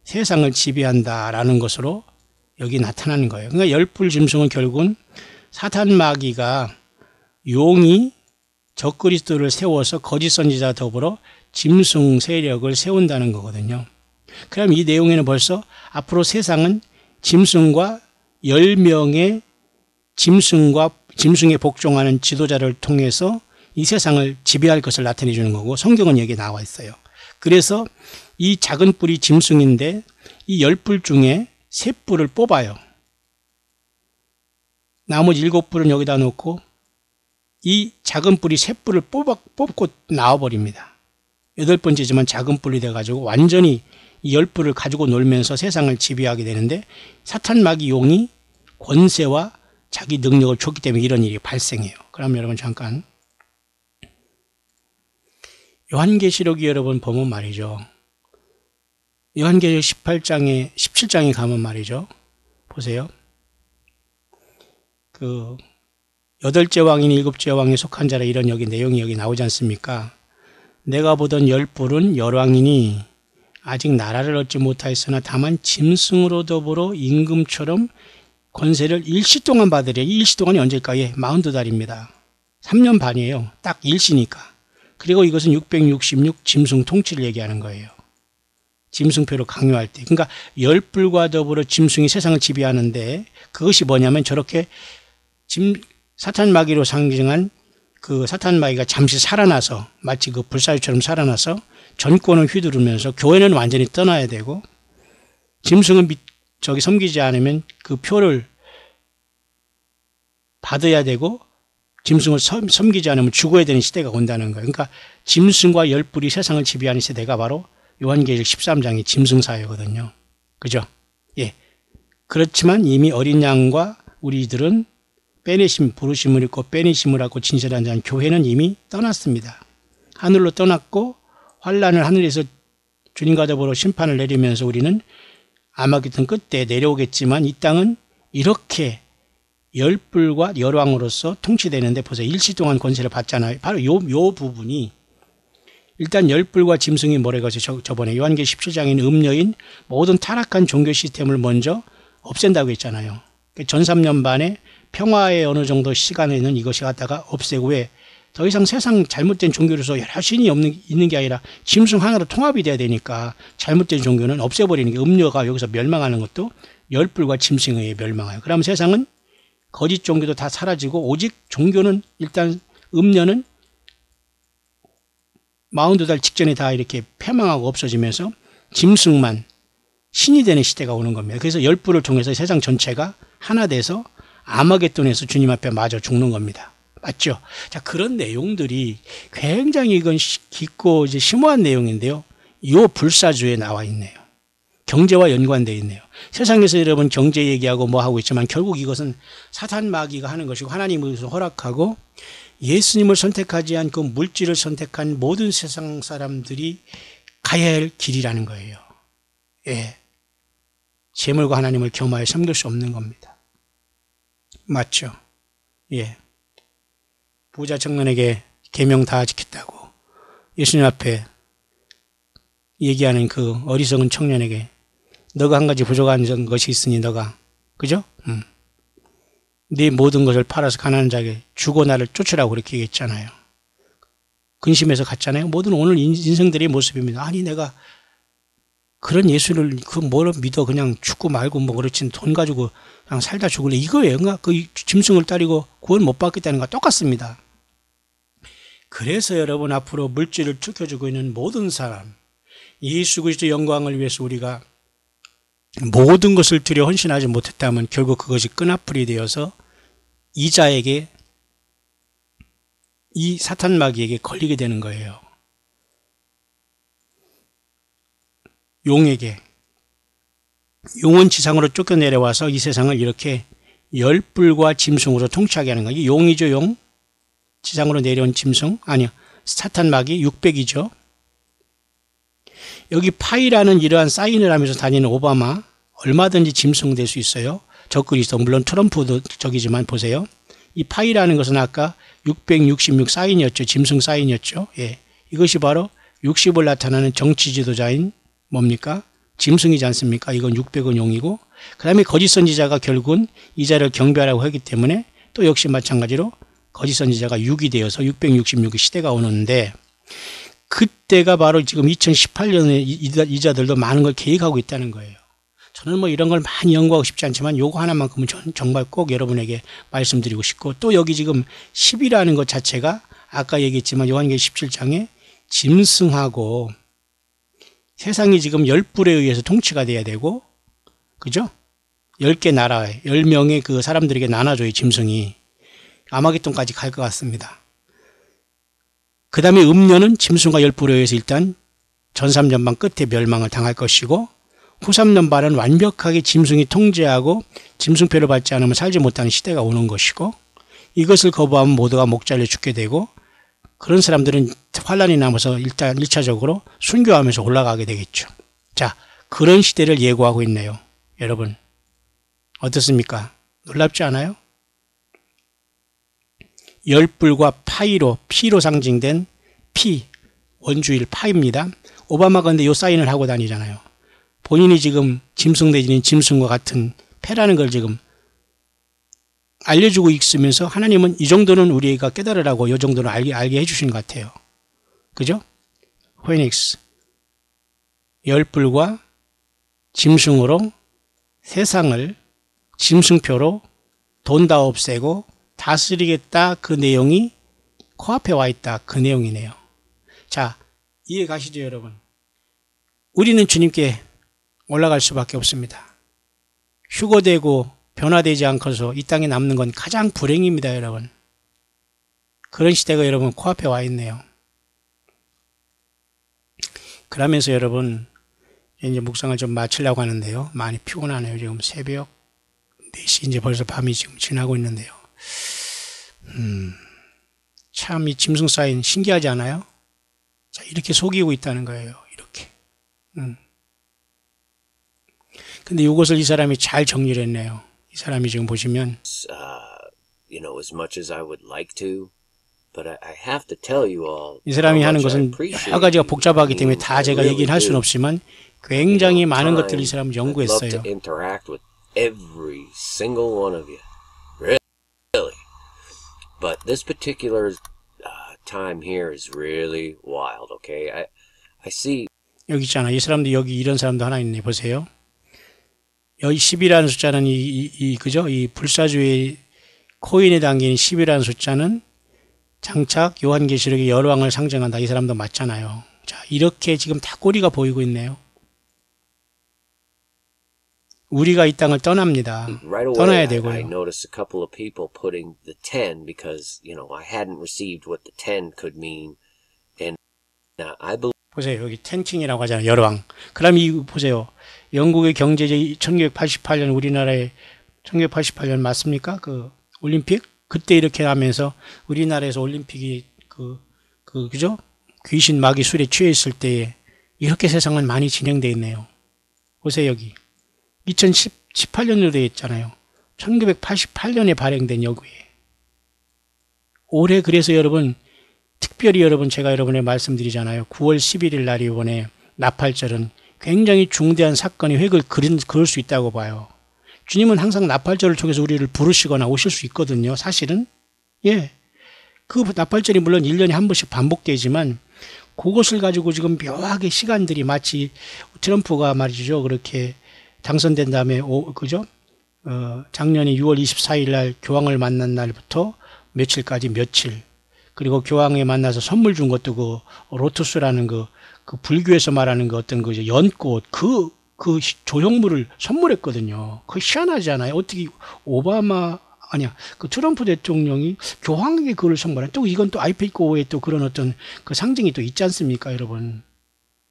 세상을 지배한다라는 것으로 여기 나타나는 거예요. 그러니까 열불 짐승은 결국은 사탄마귀가 용이 적그리스도를 세워서 거짓 선지자 더불어 짐승 세력을 세운다는 거거든요. 그럼 이 내용에는 벌써 앞으로 세상은 짐승과 10명의 짐승에 복종하는 지도자를 통해서 이 세상을 지배할 것을 나타내 주는 거고 성경은 여기에 나와 있어요. 그래서 이 작은 뿔이 짐승인데 이 10뿔 중에 3뿔을 뽑아요. 나머지 7뿔은 여기다 놓고 이 작은 뿔이 3뿔을 뽑고 나와버립니다. 8번째지만 작은 뿔이 돼가지고 완전히 이 10뿔을 가지고 놀면서 세상을 지배하게 되는데 사탄마귀 용이 권세와 자기 능력을 줬기 때문에 이런 일이 발생해요. 그럼 여러분 잠깐 요한계시록이 여러분 보면 말이죠. 요한계시록 17장에 가면 말이죠. 보세요. 그 8째 왕인 7째 왕에 속한 자라 이런 내용이 여기 나오지 않습니까? 내가 보던 10뿔은 열왕이니 아직 나라를 얻지 못하였으나 다만 짐승으로 더불어 임금처럼 권세를 일시 동안 받으려. 이 일시 동안이 언제일까? 예, 42달입니다. 3년 반이에요. 딱 일시니까. 그리고 이것은 666 짐승 통치를 얘기하는 거예요. 짐승표로 강요할 때. 그러니까 열불과 더불어 짐승이 세상을 지배하는데 그것이 뭐냐면 저렇게 사탄마귀로 상징한 그 사탄마귀가 잠시 살아나서 마치 그 불사유처럼 살아나서 전권을 휘두르면서 교회는 완전히 떠나야 되고 짐승은 섬기지 않으면 그 표를 받아야 되고 짐승을 섬기지 않으면 죽어야 되는 시대가 온다는 거예요. 그러니까 짐승과 열불이 세상을 지배하는 시대가 바로 요한계시록 13장의 짐승사회거든요. 그죠? 예. 그렇지만 이미 어린 양과 우리들은 부르심을 입고 빼내심을 하고 진실한 자는 교회는 이미 떠났습니다. 하늘로 떠났고 환란을 하늘에서 주님과 더불어 심판을 내리면서 우리는 아마겟돈 끝때 내려오겠지만 이 땅은 이렇게 열불과 열왕으로서 통치되는데 보세요. 일시 동안 권세를 받잖아요. 바로 요 부분이 일단 열불과 짐승이 뭐라고 해서 저번에 요한계시록 17장인 음녀인 모든 타락한 종교 시스템을 먼저 없앤다고 했잖아요. 전 3년 반에 평화의 어느 정도 시간에는 이것이 갖다가 없애고 왜 더 이상 세상 잘못된 종교로서 여러 신이 있는 게 아니라 짐승 하나로 통합이 돼야 되니까 잘못된 종교는 없애버리는 게 음녀가 여기서 멸망하는 것도 열불과 짐승에 의해 멸망해요. 그러면 세상은 거짓 종교도 다 사라지고 오직 종교는 일단 음녀는 42달 직전에 다 이렇게 패망하고 없어지면서 짐승만 신이 되는 시대가 오는 겁니다. 그래서 열불을 통해서 세상 전체가 하나 돼서 아마겟돈에서 주님 앞에 맞아 죽는 겁니다. 맞죠? 자, 그런 내용들이 굉장히 이건 깊고 이제 심오한 내용인데요. 이 불사주에 나와 있네요. 경제와 연관되어 있네요. 세상에서 여러분 경제 얘기하고 뭐 하고 있지만 결국 이것은 사탄 마귀가 하는 것이고 하나님을 허락하고 예수님을 선택하지 않고 물질을 선택한 모든 세상 사람들이 가야 할 길이라는 거예요. 예. 재물과 하나님을 겸하여 섬길 수 없는 겁니다. 맞죠? 예. 부자 청년에게 계명 다 지켰다고 예수님 앞에 얘기하는 그 어리석은 청년에게 너가 한 가지 부족한 것이 있으니 너가 그죠? 네 모든 것을 팔아서 가난한 자에게 주고 나를 쫓으라고 그렇게 얘기했잖아요. 근심해서 갔잖아요. 모든 오늘 인생들의 모습입니다. 아니 내가 그런 예수를 그 뭐를 믿어 그냥 죽고 말고 뭐 그렇지 돈 가지고 그냥 살다 죽을래 이거예요. 그 짐승을 따르고 구원 못 받겠다는 거 똑같습니다. 그래서 여러분 앞으로 물질을 지켜주고 있는 모든 사람 예수 그리스도 영광을 위해서 우리가 모든 것을 들여 헌신하지 못했다면 결국 그것이 끈아풀이 되어서 이자에게 이 사탄 마귀에게 걸리게 되는 거예요. 용에게 용은 지상으로 쫓겨내려와서 이 세상을 이렇게 열불과 짐승으로 통치하게 하는 거예요. 용이죠, 용. 지상으로 내려온 짐승 아니요 사탄 마귀 600이죠. 여기 파이라는 이러한 사인을 하면서 다니는 오바마 얼마든지 짐승 될 수 있어요. 적그리스도 물론 트럼프도 적이지만 보세요. 이 파이라는 것은 아까 666 사인이었죠. 짐승 사인이었죠. 예. 이것이 바로 60을 나타나는 정치 지도자인 뭡니까? 짐승이지 않습니까? 이건 600은 용이고 그 다음에 거짓 선지자가 결국은 이 자를 경배하라고 하기 때문에 또 역시 마찬가지로 거짓 선지자가 6이 되어서 666의 시대가 오는데 그때가 바로 지금 2018년에 이 자들도 많은 걸 계획하고 있다는 거예요. 저는 뭐 이런 걸 많이 연구하고 싶지 않지만 요거 하나만큼은 저는 정말 꼭 여러분에게 말씀드리고 싶고 또 여기 지금 10이라는 것 자체가 아까 얘기했지만 요한계시록 17장에 짐승하고 세상이 지금 열불에 의해서 통치가 돼야 되고 그죠? 10개 나라에 10명의 그 사람들에게 나눠줘요. 짐승이 아마겟돈까지 갈 것 같습니다. 그 다음에 음녀는 짐승과 열불에 의해서 일단 전삼전반 끝에 멸망을 당할 것이고 후삼전반은 완벽하게 짐승이 통제하고 짐승표를 받지 않으면 살지 못하는 시대가 오는 것이고 이것을 거부하면 모두가 목 잘려 죽게 되고 그런 사람들은 환란이 남아서 일단 1차적으로 순교하면서 올라가게 되겠죠. 자, 그런 시대를 예고하고 있네요. 여러분 어떻습니까? 놀랍지 않아요? 열불과 파이로 피로 상징된 피 원주일 파입니다. 오바마가 근데 요 사인을 하고 다니잖아요. 본인이 지금 짐승 내지는 짐승과 같은 패라는 걸 지금 알려주고 있으면서 하나님은 이 정도는 우리가 깨달으라고 이 정도는 알게 해주신 것 같아요. 그죠? 포닉스 열불과 짐승으로 세상을 짐승표로 돈 다 없애고 다스리겠다 그 내용이 코앞에 와 있다 그 내용이네요. 자, 이해 가시죠 여러분? 우리는 주님께 올라갈 수밖에 없습니다. 휴거되고 변화되지 않고서 이 땅에 남는 건 가장 불행입니다 여러분. 그런 시대가 여러분 코앞에 와 있네요. 그러면서 여러분 이제 묵상을 좀 마치려고 하는데요. 많이 피곤하네요. 지금 새벽 4시 이제 벌써 밤이 지금 지나고 있는데요. 참 이 짐승 사인 신기하지 않아요? 자, 이렇게 속이고 있다는 거예요. 이렇게. 근데 이것을 이 사람이 잘 정리를 했네요. 이 사람이 지금 보시면 you know, as much as I would like to, but I have to tell you all. 이 사람이 하는 것은 여러 가지가 복잡하기 때문에 다 제가 얘기는 할 수는 없지만 굉장히 많은 것들을 이 사람은 연구했어요. Interact with every single one of you, really. But this particular time here is really wild, okay? I see. 여기 있잖아. 이 사람도 여기 이런 사람도 하나 있네. 보세요. 여기 10이라는 숫자는 그죠? 이 불사조의 코인에 담긴 10이라는 숫자는 장착 요한계시록의 열왕을 상징한다. 이 사람도 맞잖아요. 자, 이렇게 지금 다 꼬리가 보이고 있네요. 우리가 이 땅을 떠납니다. Right away, 떠나야 I 되고요. noticed a couple of people putting the 10 because, I hadn't received what the 10 could mean. And now I believe. 보세요. 여기 텐킹이라고 하잖아요. 열왕. 그럼 이 보세요. 영국의 경제제 1988년 우리나라에 1988년 맞습니까? 그 올림픽 그때 이렇게 하면서 우리나라에서 올림픽이 그죠? 귀신 마귀 술에 취해 있을 때에 이렇게 세상은 많이 진행되어 있네요. 보세요. 여기 2018년으로 되어 있잖아요. 1988년에 발행된 여기에 올해 그래서 여러분 특별히 여러분 제가 여러분에 말씀드리잖아요. 9월 11일 날 이번에 나팔절은 굉장히 중대한 사건이 획을 그을 수 있다고 봐요. 주님은 항상 나팔절을 통해서 우리를 부르시거나 오실 수 있거든요. 사실은 예, 그 나팔절이 물론 1년에 한 번씩 반복되지만 그것을 가지고 지금 묘하게 시간들이 마치 트럼프가 말이죠. 그렇게 당선된 다음에 그죠? 작년에 6월 24일 날 교황을 만난 날부터 며칠까지 며칠 그리고 교황에 만나서 선물 준 것도 그 로투스라는 그 불교에서 말하는 그 어떤 그 연꽃 그 조형물을 선물했거든요. 그거 희한하지 않아요? 어떻게 그 트럼프 대통령이 교황에게 그걸 선물해? 또 이건 또 아이페이코의 또 그런 어떤 그 상징이 또 있지 않습니까, 여러분?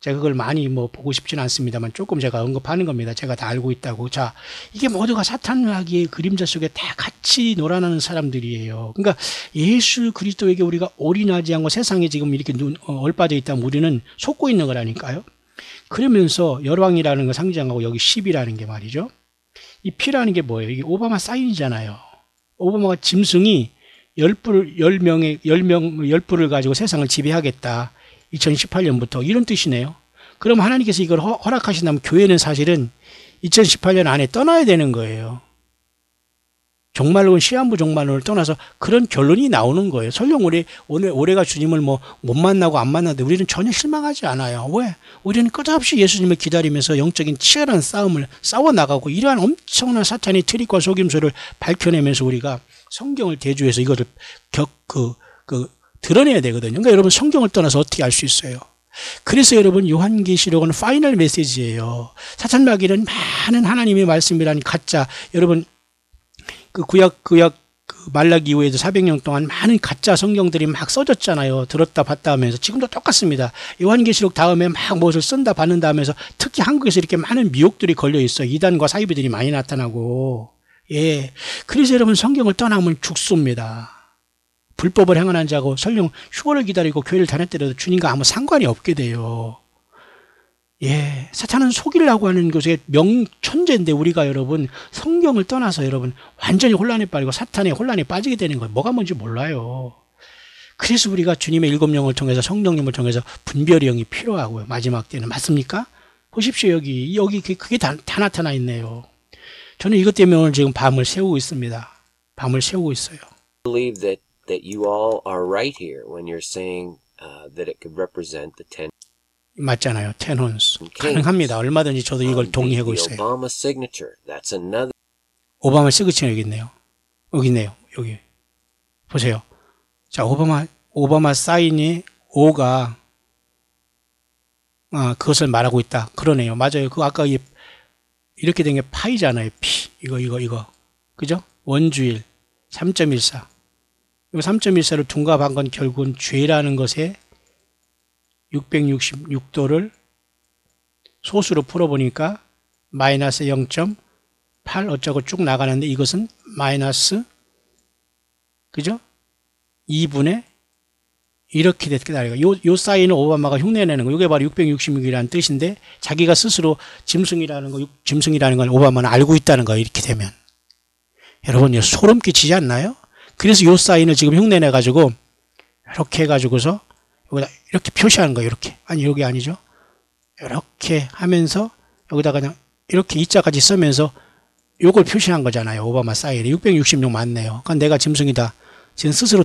제가 그걸 많이 보고 싶지는 않습니다만 조금 제가 언급하는 겁니다. 제가 다 알고 있다고. 자, 이게 모두가 사탄마귀의 그림자 속에 다 같이 놀아나는 사람들이에요. 그러니까 예수 그리스도에게 우리가 올인하지 않고 세상에 지금 이렇게 얼빠져 있다면 우리는 속고 있는 거라니까요. 그러면서 열왕이라는 거 상징하고 여기 10이라는 게 말이죠. 이 P라는 게 뭐예요? 이게 오바마 사인이잖아요. 오바마가 짐승이 10불을 가지고 세상을 지배하겠다. 2018년부터 이런 뜻이네요. 그럼 하나님께서 이걸 허락하신다면 교회는 사실은 2018년 안에 떠나야 되는 거예요. 종말론 시한부 종말론을 떠나서 그런 결론이 나오는 거예요. 설령 올해가 주님을 못 만나고 안 만나도 우리는 전혀 실망하지 않아요. 왜? 우리는 끝없이 예수님을 기다리면서 영적인 치열한 싸움을 싸워나가고 이러한 엄청난 사탄의 트릭과 속임수를 밝혀내면서 우리가 성경을 대주해서 이거를 드러내야 되거든요. 그러니까 여러분 성경을 떠나서 어떻게 알 수 있어요? 그래서 여러분 요한계시록은 파이널 메시지예요. 사탄마귀는 많은 하나님의 말씀이라는 가짜 여러분 구약 말라기 이후에도 400년 동안 많은 가짜 성경들이 막 써졌잖아요. 들었다 봤다 하면서 지금도 똑같습니다. 요한계시록 다음에 막 무엇을 쓴다 받는다 하면서 특히 한국에서 이렇게 많은 미혹들이 걸려 있어요. 이단과 사이비들이 많이 나타나고 예. 그래서 여러분 성경을 떠나면 죽습니다. 불법을 행하는 자고 설령 휴거를 기다리고 교회를 다녔더라도 주님과 아무 상관이 없게 돼요. 예, 사탄은 속이려고 하는 것에 명천재인데 우리가 여러분 성경을 떠나서 여러분 완전히 혼란에 빠지고 사탄의 혼란에 빠지게 되는 거예요. 뭐가 뭔지 몰라요. 그래서 우리가 주님의 일곱 영을 통해서 성령님을 통해서 분별의 영이 필요하고요. 마지막 때는 맞습니까? 보십시오. 여기 그게 다 나타나 있네요. 저는 이것 때문에 오늘 지금 밤을 새우고 있습니다. 밤을 새우고 있어요. Believe that you all are right here when you're saying that it could represent the 10. 맞잖아요. 10 horns. 가능합니다. 얼마든지 저도 이걸 동의하고 있어요. Obama signature. That's another. 오바마 시그처 여기 있네요. 여기 있네요. 여기. 보세요. 자, 오바마 사인이 O가 그것을 말하고 있다. 그러네요. 맞아요. 그 아까 이렇게 된 게 파이잖아요. P. 이거. 그죠? 원주일 3.14. 이 3.14를 둔갑한 건 결국은 죄라는 것에 666도를 소수로 풀어보니까 마이너스 0.8 어쩌고 쭉 나가는데 이것은 마이너스 그죠? 2분의 이렇게 됐다. 요 사인을 오바마가 흉내내는 거. 이게 바로 666이라는 뜻인데 자기가 스스로 짐승이라는 건 오바마는 알고 있다는 거예요. 이렇게 되면. 여러분 소름 끼치지 않나요? 그래서 요 사인을 지금 흉내내 가지고 이렇게 해 가지고서 여기다 이렇게 표시하는 거예요. 이렇게. 아니 여기 아니죠. 이렇게 하면서 여기다가 그냥 이렇게 이자까지 쓰면서 요걸 표시한 거잖아요. 오바마 사인에 666 맞네요. 그러니까 내가 짐승이다. 지금 스스로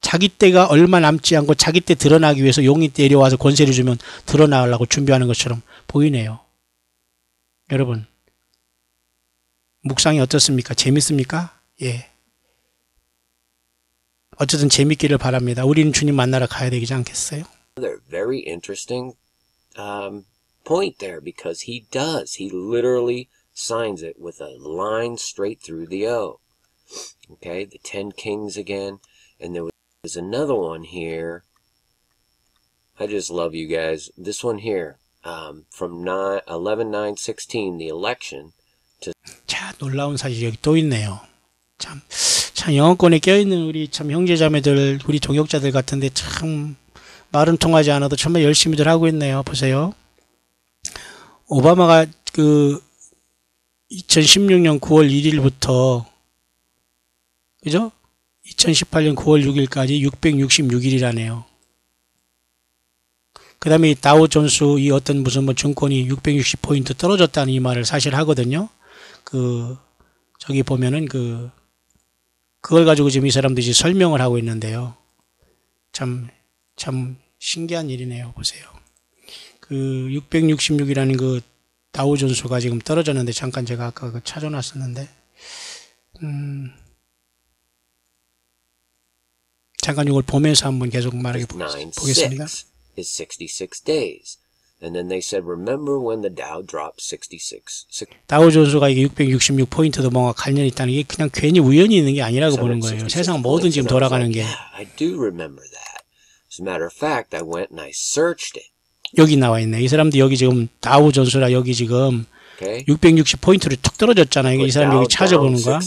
자기 때가 얼마 남지 않고 자기 때 드러나기 위해서 용이 내려와서 권세를 주면 드러나려고 준비하는 것처럼 보이네요. 여러분, 묵상이 어떻습니까? 재밌습니까? 예. 어쨌든 재밌기를 바랍니다. 우리는 주님 만나러 가야 되지 않겠어요? Another very interesting point there, because he does. He literally signs it with a line straight through the O. Okay, the 10 kings again. And there was another one here. I just love you guys. This one here, from 11/9/16, the election. 자, 놀라운 사실이 여기 또 있네요. 참 영어권에 껴있는 우리 참 형제자매들, 우리 동역자들 같은데 참 말은 통하지 않아도 정말 열심히들 하고 있네요. 보세요. 오바마가 그 2016년 9월 1일부터 그죠? 2018년 9월 6일까지 666일이라네요. 그 다음에 다우 존스 이 어떤 무슨 뭐 증권이 660포인트 떨어졌다는 이 말을 사실 하거든요. 저기 보면은 그걸 가지고 지금 이 사람들이 설명을 하고 있는데요. 참 신기한 일이네요. 보세요. 666이라는 그 다우 존스가 지금 떨어졌는데, 잠깐 제가 아까 찾아놨었는데, 잠깐 이걸 보면서 한번 계속 말해 보겠습니다. is 66 days. And then they said, remember when the Dow dropped 66. 다우 존스가 이게 666포인트도 뭔가 관련이 있다는 게 그냥 괜히 우연히 있는 게 아니라고 보는 거예요. 세상 모든 지금 돌아가는 게. I do remember that. As a matter of fact, I went and I searched it. 여기 나와 있네. 이 사람도 여기 지금 다우 존스라 여기 지금 660포인트를 툭 떨어졌잖아요. 이 사람 여기 찾아보는 거야.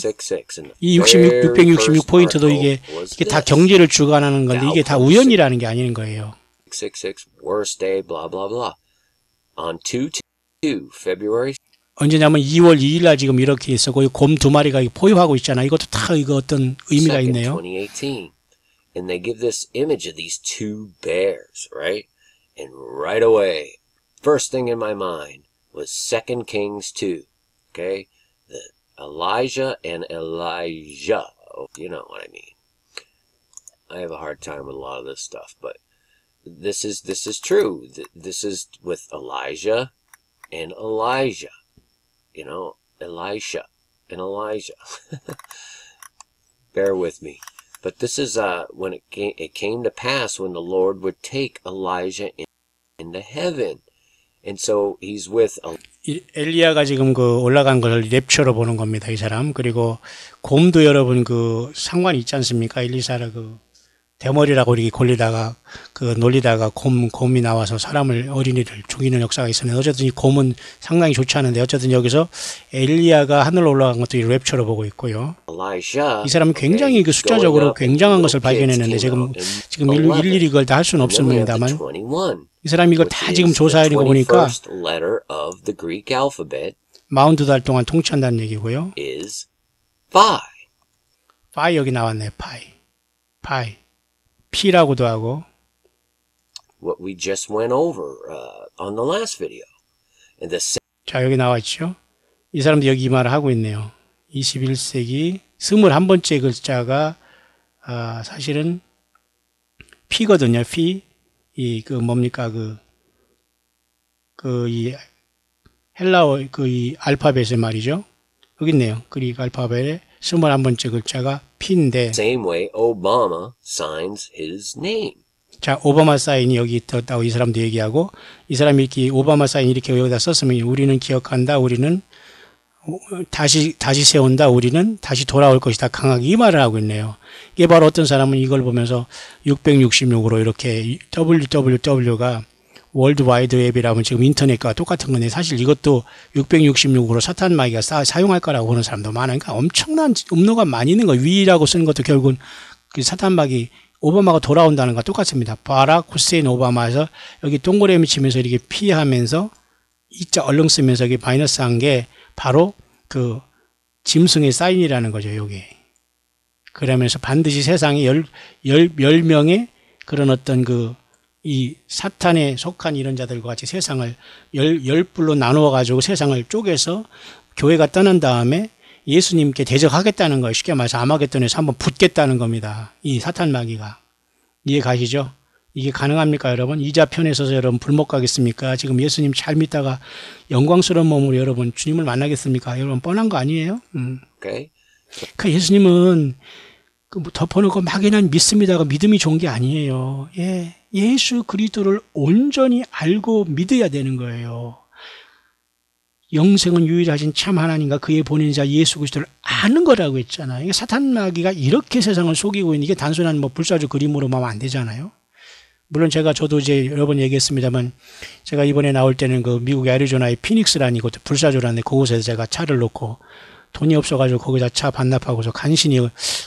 이 666포인트도 이게 다 경제를 주관하는 건데 이게 다 우연이라는 게 아닌 거예요. 666 worst day blah blah blah. On 2/2 February. 언제냐면 2월 2일 날 지금 이렇게 있었고 곰 2마리가 포효하고 있잖아. 이것도 다 이거 어떤 의미가 있네요. 2018. And they give this image of these two bears, right? And right away, first thing in my mind was 2 Kings 2. Okay? The Elijah and Elijah. Oh, you know what I mean. I have a hard time with a lot of this stuff, but this is true. This is with Elijah and Elijah. You know, Elisha and Elijah. Bear with me. But this is when it came to pass when the Lord would take Elijah into heaven. And so he's with 엘리야가 지금 올라간 걸 랩처로 보는 겁니다, 이 사람. 그리고 곰도 여러분 상관이 있지 않습니까? 엘리사라 대머리라고 이렇게 골리다가 놀리다가 곰이 나와서 사람을 어린이를 죽이는 역사가 있었는데, 어쨌든 이 곰은 상당히 좋지 않은데, 어쨌든 여기서 엘리야가 하늘로 올라간 것도 이 랩처로 보고 있고요. 이 사람은 굉장히 숫자적으로 굉장한 것을 발견했는데 지금 일일이 그걸 다 할 수는 없습니다만, 이 사람이 이걸 다 지금 조사하는 거 보니까 마운드 달 동안 통치한다는 얘기고요. 파이 여기 나왔네요. 파이. P라고도 하고. What we just went over on the last video. And 자, 여기 나와 있죠. 이 사람도 여기 이 말을 하고 있네요. 21세기 21번째 글자가 사실은 P거든요. P. 뭡니까 이 헬라어 이 알파벳의 말이죠. 여기 있네요. 그리क 알파벳의 21번째 글자가 P인데. Same way Obama signs his name. 자, 오바마 사인이 여기 있다고 이 사람도 얘기하고, 이 사람이 이렇게 오바마 사인 이렇게 여기다 썼으면 우리는 기억한다, 우리는 다시 세운다, 우리는 다시 돌아올 것이다, 강하게 이 말을 하고 있네요. 이게 바로 어떤 사람은 이걸 보면서 666으로 이렇게 www가 월드와이드 웹이라면 지금 인터넷과 똑같은 건데, 사실 이것도 666으로 사탄 마귀가 사용할 거라고 보는 사람도 많으니까 엄청난 음모가 많이 있는 거. 위라고 쓰는 것도 결국은 그 사탄 마귀 오바마가 돌아온다는 것과 똑같습니다. 바락 후세인 오바마에서 여기 동그라미 치면서 이렇게 피하면서 이자 얼렁 쓰면서 여기 마이너스 한 게 바로 짐승의 사인이라는 거죠, 요게. 그러면서 반드시 세상에 10명의 그런 어떤 이 사탄에 속한 이런 자들과 같이 세상을 10불로 나누어 가지고 세상을 쪼개서 교회가 떠난 다음에 예수님께 대적하겠다는 거예요. 쉽게 말해서 아마겟돈에서 한번 붙겠다는 겁니다. 이 사탄 마귀가. 이해 가시죠? 이게 가능합니까, 여러분? 이자편에 서서 여러분 불못 가겠습니까? 지금 예수님 잘 믿다가 영광스러운 몸으로 여러분 주님을 만나겠습니까? 여러분 뻔한 거 아니에요? Okay? 그 예수님은 그 덮어놓고 막연한 믿습니다가 믿음이 좋은 게 아니에요. 예, 예수 그리스도를 온전히 알고 믿어야 되는 거예요. 영생은 유일하신 참 하나님과 그의 보낸 자 예수 그리스도를 아는 거라고 했잖아요. 이게 사탄 마귀가 이렇게 세상을 속이고 있는 이게 단순한 뭐 불사조 그림으로만 하면 안 되잖아요. 물론 저도 이제 여러 번 얘기했습니다만 제가 이번에 나올 때는 그 미국의 애리조나의 피닉스라는 이곳 불사조라는데 그곳에서 제가 차를 놓고 돈이 없어가지고 거기다 차 반납하고서 간신히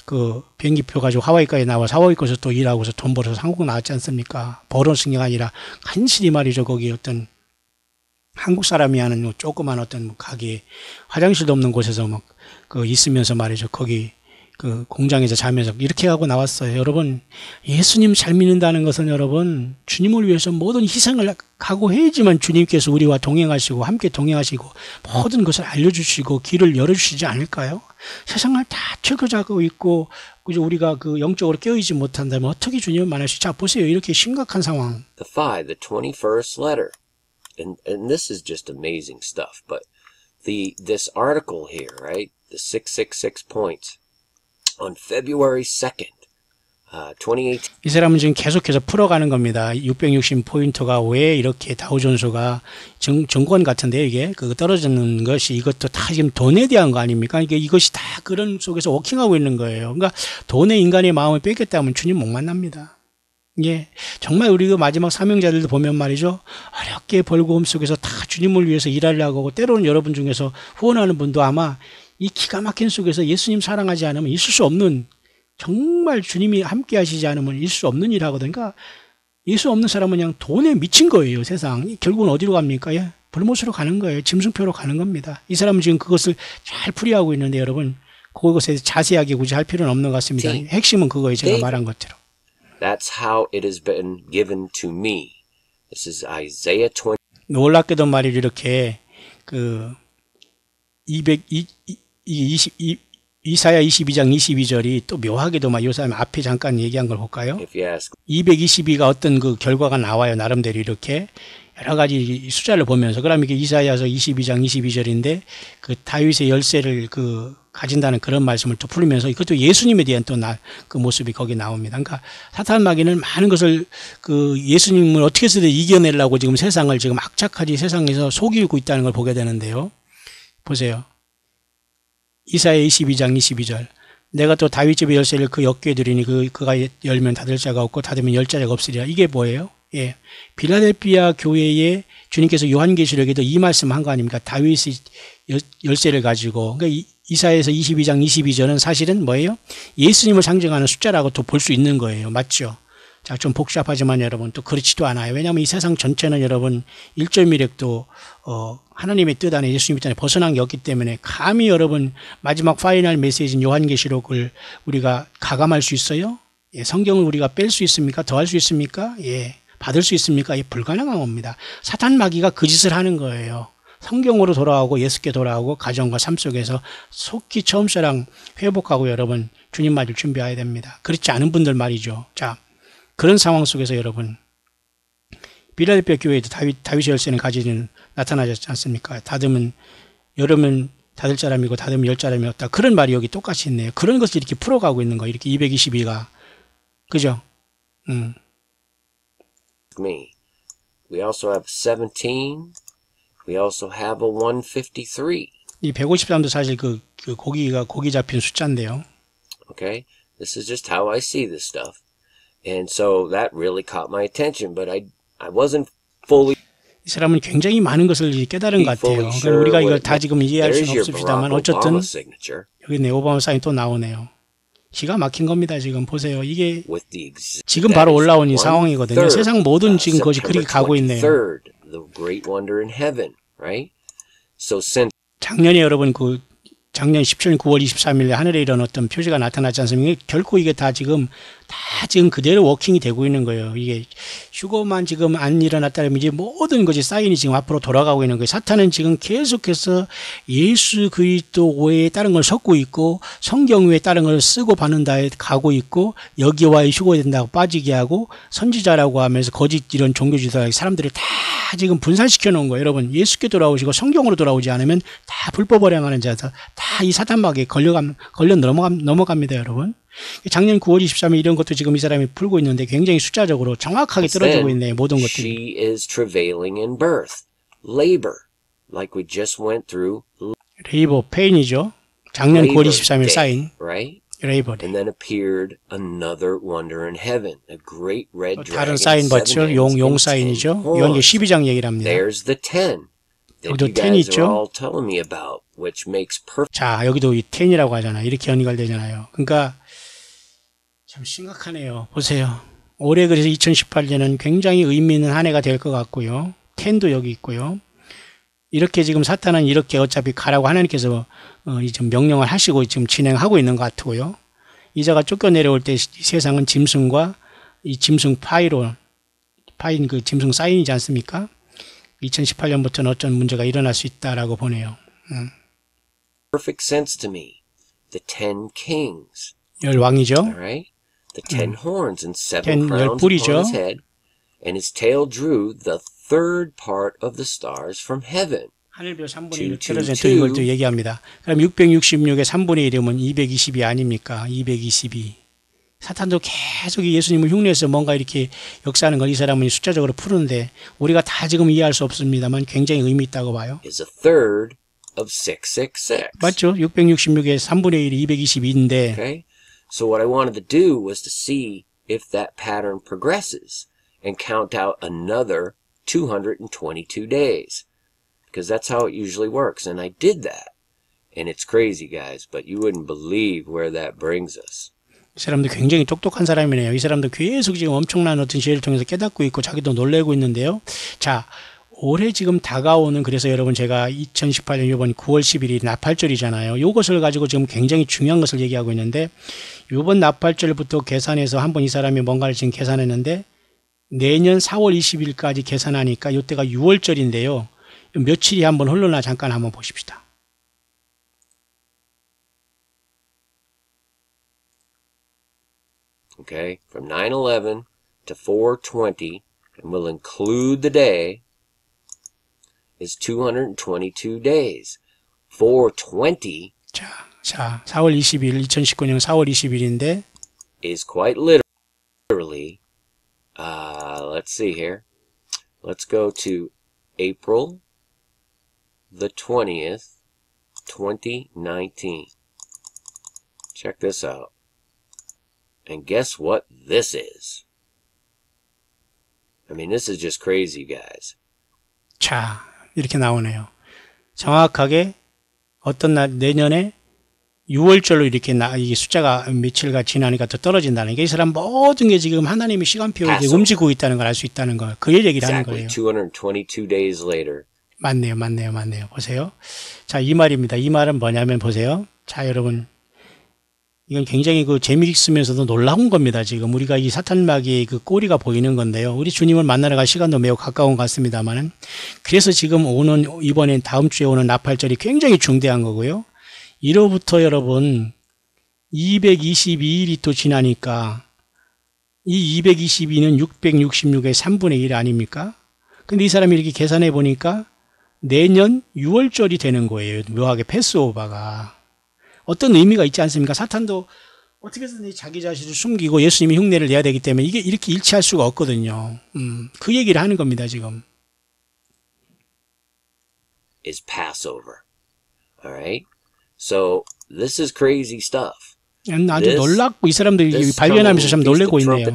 그 비행기표 가지고 하와이까지 나와서 하와이 거기서 또 일하고서 돈 벌어서 한국 나왔지 않습니까? 벌어쓴 게 아니라 간신히 말이죠. 거기 어떤 한국 사람이 하는 조그만 어떤 가게 화장실도 없는 곳에서 막 그 있으면서 말이죠. 거기 그 공장에서 자면서 이렇게 하고 나왔어요. 여러분 예수님 잘 믿는다는 것은 여러분 주님을 위해서 모든 희생을 각오해야지만 주님께서 우리와 동행하시고 함께 동행하시고 모든 것을 알려주시고 길을 열어주시지 않을까요? 세상을 다 틀어잡고 있고 그죠? 우리가 그 영적으로 깨어있지 못한다면 어떻게 주님을 만날 수 있지? 자 보세요. 이렇게 심각한 상황. The 21st letter. And this is just amazing stuff. But this article here, right? The 666 points. On February 2nd, 2018. 이 사람은 지금 계속해서 풀어가는 겁니다. 660포인트가 왜 이렇게 다우존스가 정권 같은데 이게 그 떨어지는 것이 이것도 다 지금 돈에 대한 거 아닙니까? 그러니까 이것이 다 그런 속에서 워킹하고 있는 거예요. 그러니까 돈에 인간의 마음을 뺏겠다면 주님 못 만납니다. 예, 정말 우리 그 마지막 사명자들도 보면 말이죠. 어렵게 벌고움 속에서 다 주님을 위해서 일하려고 하고 때로는 여러분 중에서 후원하는 분도 아마 이 기가 막힌 속에서 예수님 사랑하지 않으면 있을 수 없는 정말 주님이 함께 하시지 않으면 있을 수 없는 일 하거든요. 그러니까 예수 없는 사람은 그냥 돈에 미친 거예요. 세상. 결국은 어디로 갑니까? 예? 불못으로 가는 거예요. 짐승표로 가는 겁니다. 이 사람은 지금 그것을 잘 풀이하고 있는데 여러분 그것에 자세하게 굳이 할 필요는 없는 것 같습니다. 핵심은 그거예요. 제가 말한 것대로. That's how it has been given to me. This is Isaiah 20. 놀랍게도 말이죠. 이렇게 그 이사야 22장 22절이 또 묘하게도 막 이 사람 앞에 잠깐 얘기한 걸 볼까요? 222가 어떤 그 결과가 나와요. 나름대로 이렇게 여러 가지 숫자를 보면서 그러면 이게 이사야서 22장 22절인데 그 다윗의 열쇠를 그 가진다는 그런 말씀을 또 풀면서 이것도 예수님에 대한 또 그 모습이 거기 나옵니다. 그러니까 사탄 마귀는 많은 것을 그 예수님을 어떻게 해서든 이겨내려고 지금 세상을 지금 악착하지 세상에서 속이고 있다는 걸 보게 되는데요. 보세요. 이사야 22장 22절. 내가 또 다윗집의 열쇠를 그 어깨에 두리니 그가 열면 닫을 자가 없고 닫으면 열 자가 없으리라. 이게 뭐예요? 예. 빌라델피아 교회에 주님께서 요한계시록에도 이 말씀 한 거 아닙니까? 다윗의 열쇠를 가지고. 그러니까 이사야에서 22장 22절은 사실은 뭐예요? 예수님을 상징하는 숫자라고 또 볼 수 있는 거예요. 맞죠? 자, 좀 복잡하지만 여러분 또 그렇지도 않아요. 왜냐하면 이 세상 전체는 여러분 일절미력도 하나님의 뜻 안에 예수님 뜻 안에 벗어난 게 없기 때문에 감히 여러분 마지막 파이널 메시지인 요한계시록을 우리가 가감할 수 있어요? 예, 성경을 우리가 뺄 수 있습니까? 더할 수 있습니까? 예, 받을 수 있습니까? 예, 불가능한 겁니다. 사탄 마귀가 그 짓을 하는 거예요. 성경으로 돌아오고 예수께 돌아오고 가정과 삶 속에서 속히 처음처럼 회복하고 여러분 주님 맞을 준비해야 됩니다. 그렇지 않은 분들 말이죠. 자, 그런 상황 속에서 여러분 빌라델피아 교회에도 다윗의 열쇠는 가지는 나타나지 않습니까? 닫으면 열으면 닫을 사람이고 닫으면 열 사람이 없다. 그런 말이 여기 똑같이 있네요. 그런 것을 이렇게 풀어가고 있는 거예요. 이렇게 222가 그죠? Me. We also have 17. We also have a 153. 이 153도 사실 그 고기 잡힌 숫자인데요. Okay? This is just how I see this stuff. And so that really caught my attention, but I wasn't fully. 이 사람은 굉장히 많은 것을 깨달은 것 같아요. 그러니까 우리가 이걸 다 지금 이해할 수는 없습니다만 어쨌든 여기 네 오바마 사인이 또 나오네요. 기가 막힌 겁니다. 지금 보세요. 이게 지금 바로 올라온 이 상황이거든요. 세상 모든 지금 것이 그렇게 가고 있네요. 작년에 여러분 작년 17년 9월 23일에 하늘에 이런 어떤 표지가 나타나지 않습니까? 결코 이게 다 지금 다 지금 그대로 워킹이 되고 있는 거예요. 이게 휴거만 지금 안 일어났다면 이제 모든 것이 사인이 지금 앞으로 돌아가고 있는 거예요. 사탄은 지금 계속해서 예수 그리스도에 다른 걸 섞고 있고 성경 외에 다른 걸 쓰고 받는다 가고 있고 여기와의 휴거된다고 빠지게 하고 선지자라고 하면서 거짓 이런 종교지도하게 사람들을 다 지금 분산시켜 놓은 거예요. 여러분 예수께 돌아오시고 성경으로 돌아오지 않으면 다 불법을 행하는 자들 다 이 사탄막에 걸려 넘어갑니다, 여러분. 작년 9월 23일 이런 것도 지금 이 사람이 풀고 있는데 굉장히 숫자적으로 정확하게 떨어지고 있네요. 모든 것들이. She is travailing in birth, labor, like we just went through. 레이버 페인이죠. 작년 9월 23일 사인. Right? 레이버. And then appeared another wonder in heaven, a great red dragon. 다른 사인 봤죠? 용 사인이죠. 요한계 12장 얘기를 합니다. There's the 10. 여기도 10이 있죠. 자, 여기도 이 10이라고 하잖아요. 이렇게 연결되잖아요. 그러니까 참 심각하네요. 보세요. 올해 그래서 2018년은 굉장히 의미 있는 한 해가 될 것 같고요. 10도 여기 있고요. 이렇게 지금 사탄은 이렇게 어차피 가라고 하나님께서 좀 명령을 하시고 지금 진행하고 있는 것 같고요. 이자가 쫓겨 내려올 때 세상은 짐승과 이 짐승 파인 그 짐승 사인이지 않습니까? 2018년부터는 어떤 문제가 일어날 수 있다라고 보네요. Perfect sense to me. The 10 kings. 열 왕이죠. Alright? The 10 horns and 7 crowns 뿔이죠. upon his head, and his tail drew the third part of the stars from heaven. 하늘별 3분의 1을 틀어서 또 이걸 또 얘기합니다. 그럼 666의 3분의 1이면 220이 아닙니까? 222. 사탄도 계속 예수님을 흉내해서 뭔가 이렇게 역사하는 걸 이 사람은 숫자적으로 푸는데 우리가 다 지금 이해할 수 없습니다만 굉장히 의미 있다고 봐요. Is a third of 666. 맞죠? 666의 3분의 1이 222인데 Okay? So what I wanted to do was to see if that pattern progresses and count out another 222 days. Because that's how it usually works. And I did that. And it's crazy, guys, but you wouldn't believe where that brings us. 이 사람도 굉장히 똑똑한 사람이네요. 이 사람도 계속 지금 엄청난 어떤 지혜를 통해서 깨닫고 있고 자기도 놀래고 있는데요. 자, 올해 지금 다가오는 그래서 여러분 제가 2018년 이번 9월 10일이 나팔절이잖아요. 이것을 가지고 지금 굉장히 중요한 것을 얘기하고 있는데 이번 나팔절부터 계산해서 한번 이 사람이 뭔가를 지금 계산했는데 내년 4월 20일까지 계산하니까 이때가 6월절인데요. 며칠이 한번 흘러나 잠깐 한번 보십시다. Okay, from 9/11 to 4/20, and we'll include the day, is 222 days. 4/20 자, 4월 20일, 2019년 4월 20일인데 is quite literally, let's see here. Let's go to April the 20th, 2019. Check this out. And guess what this is? I mean, this is just crazy, guys. 자, 이렇게 나오네요. 정확하게 어떤 날 내년에 6월절로 이렇게 이 숫자가 며칠가 지나니까 더 떨어진다는 게 이 사람 모든 게 지금 하나님의 시간표에 움직이고 있다는 걸 알 수 있다는 걸 그 얘기를 하는 거예요. 222 days later. 맞네요. 보세요. 자, 이 말입니다. 이 말은 뭐냐면 보세요. 자, 여러분. 이건 굉장히 그 재미있으면서도 놀라운 겁니다. 지금 우리가 이 사탄마귀의 그 꼬리가 보이는 건데요. 우리 주님을 만나러 갈 시간도 매우 가까운 것 같습니다만은. 그래서 지금 이번엔 다음 주에 오는 나팔절이 굉장히 중대한 거고요. 이로부터 여러분 222일이 또 지나니까 이 222는 666의 3분의 1 아닙니까? 근데 이 사람이 이렇게 계산해 보니까 내년 6월절이 되는 거예요. 묘하게 패스오버가. 어떤 의미가 있지 않습니까? 사탄도 어떻게든 자기 자신을 숨기고 예수님이 흉내를 내야 되기 때문에 이게 이렇게 일치할 수가 없거든요. 그 얘기를 하는 겁니다, 지금. Is Passover. Alright? So, this is crazy stuff. 아주 놀랍고 이 사람들이 발견하면서 참 놀래고 있네요.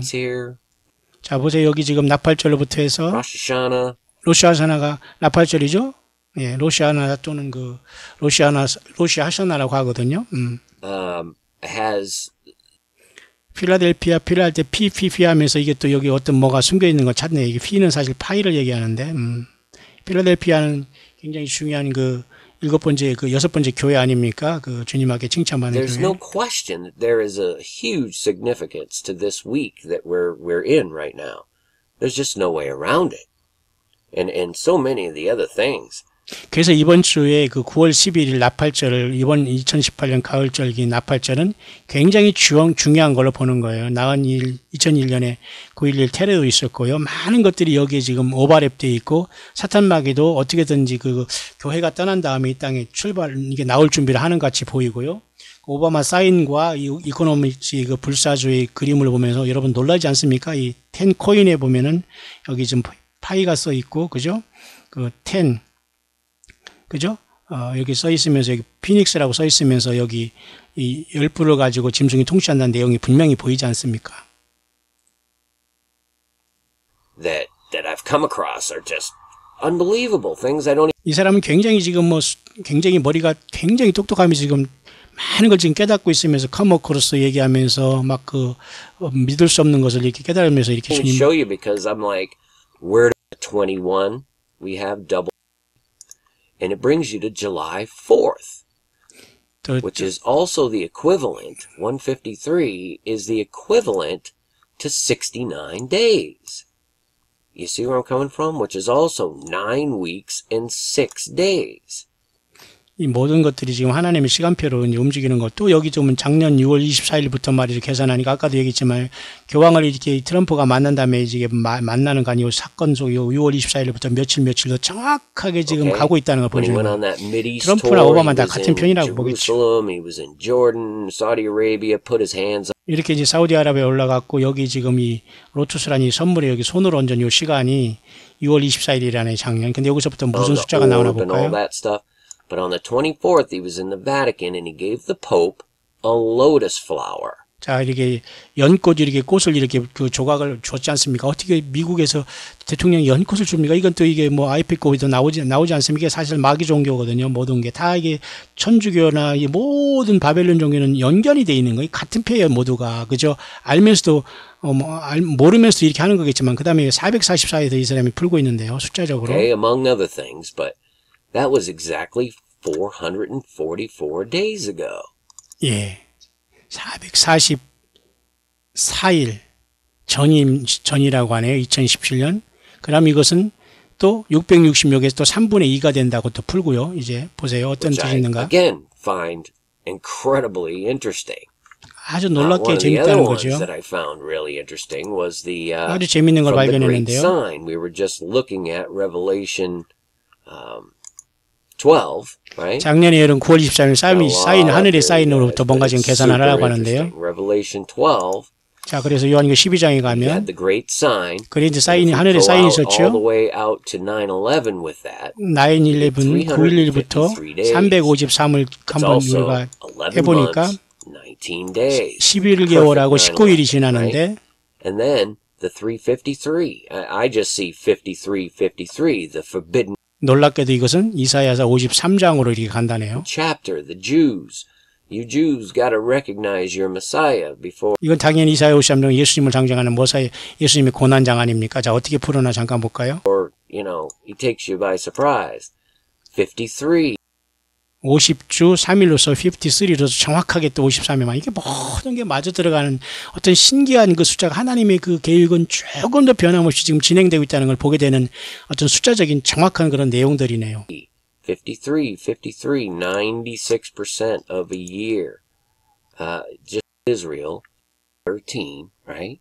자, 보세요. 여기 지금 나팔절로부터 해서 로시아샤나가 나팔절이죠? 예, 로시아나 또는 그 로시아샤나라고 하거든요. has 필라델피아 필요할 때 피피피 하면서 이게 또 여기 어떤 뭐가 숨겨 있는 걸 찾네. 이게 피는 사실 파이를 얘기하는데 필라델피아는 굉장히 중요한 그 일곱 번째 그 여섯 번째 교회 아닙니까? 그 주님에게 칭찬받는 There's 교회. no question that there is a huge significance to this week that we're in right now. There's just no way around it. And so many of the other things. 그래서 이번 주에 그 9월 11일 나팔절을 이번 2018년 가을절기 나팔절은 굉장히 중요한 걸로 보는 거예요. 나은 2001년에 9.11 테러도 있었고요. 많은 것들이 여기에 지금 오버랩되어 있고 사탄마귀도 어떻게든지 그 교회가 떠난 다음에 이 땅에 이게 나올 준비를 하는 같이 보이고요. 오바마 사인과 이코노미치 그 불사조의 그림을 보면서 여러분 놀라지 않습니까? 이 10 코인에 보면은 여기 좀 파이가 써 있고 그죠? 그 10 그죠? 여기 써 있으면서 여기 피닉스라고 써 있으면서 여기 이 열불을 가지고 짐승이 통치한다는 내용이 분명히 보이지 않습니까? That I've come across are just unbelievable things I don't. 이 사람은 굉장히 지금 뭐 굉장히 머리가 굉장히 똑똑함이 지금 많은 걸 지금 깨닫고 있으면서 커머크로스 얘기하면서 막 그 믿을 수 없는 것을 이렇게 깨달으면서 이렇게 I can 주님 show you because I'm like, we're at 21. We have double. And it brings you to July 4th, which is also the equivalent. 153 is the equivalent to 69 days. You see where I'm coming from? Which is also 9 weeks and 6 days. 이 모든 것들이 지금 하나님의 시간표로 이제 움직이는 것도 여기 좀 작년 6월 24일부터 말이죠. 계산하니까 아까도 얘기했지만 교황을 이렇게 트럼프가 만난 다음에 이제 만나는 거 아니고 사건 속에 6월 24일부터 며칠도 정확하게 지금 가고 있다는 걸 보여주는 거예요. 트럼프나 오바마 다 같은 편이라고 보겠죠. 이렇게 이제 사우디아라비아에 올라갔고 여기 지금 이 로투스라니 선물에 여기 손으로 얹은 이 시간이 6월 24일이라는 작년. 근데 여기서부터 무슨 숫자가 나오나 볼까요? But on the 24th, he was in the Vatican and he gave the Pope a lotus flower. 자, 이렇게 연꽃 이렇게 꽃을 이렇게 그 조각을 줬지 않습니까? 어떻게 미국에서 대통령이 연꽃을 줍니까? 이건 또 이게 뭐 아이패드도 나오지 않습니까? 이게 사실 마귀 종교거든요. 모든 게 다 이게 천주교나 이 모든 바벨론 종교는 연결이 돼 있는 거예요. 같은 패예요, 모두가. 그죠? 알면서도 모르면서도 이렇게 하는 거겠지만 그다음에 444에서 이 사람이 풀고 있는데요. 숫자적으로. Okay, among other things, but that was exactly 444 days ago. 예. 444일 전이라고 하네요. 2017년. 그럼 이것은 또 666에서 또 3분의 2가 된다고 또 풀고요. 이제 보세요. 어떤 뜻이 있는가? Again, find incredibly interesting. 아주 놀랍게 재밌다는 거죠. That I found really interesting was the 아주 재밌는 걸 발견했는데요. sign. We were just looking at Revelation 12, right? 작년에 여름 9월 24일 쌓인 하늘의 사인으로부터 뭔가 지금 계산을 하라고 하는데요. Revelation 12. 자, 그래서 요한계시록 12장에 가면 그레이트 사인이 하늘에 쌓여 있었죠. 9.11, 9.11부터 353을 한번 우리가 해보니까 11개월하고 19일이 지나는데 And then the 353. I just see 53, the forbidden 놀랍게도 이것은 이사야서 53장으로 이렇게 간다네요. chapter, the Jews. You Jews got to recognize your Messiah before. 이건 당연히 이사야 53장 예수님을 상징하는 모사의 예수님의 고난장 아닙니까? 자, 어떻게 풀어나 잠깐 볼까요? Or, he takes you by surprise. 53. 50주 3일로서 53로서 정확하게 또 53일만 이게 모든 게 맞아 들어가는 어떤 신기한 그 숫자가 하나님의 그 계획은 조금 더 변함없이 지금 진행되고 있다는 걸 보게 되는 어떤 숫자적인 정확한 그런 내용들이네요. 53, 96% of a year. Just Israel, 13, right?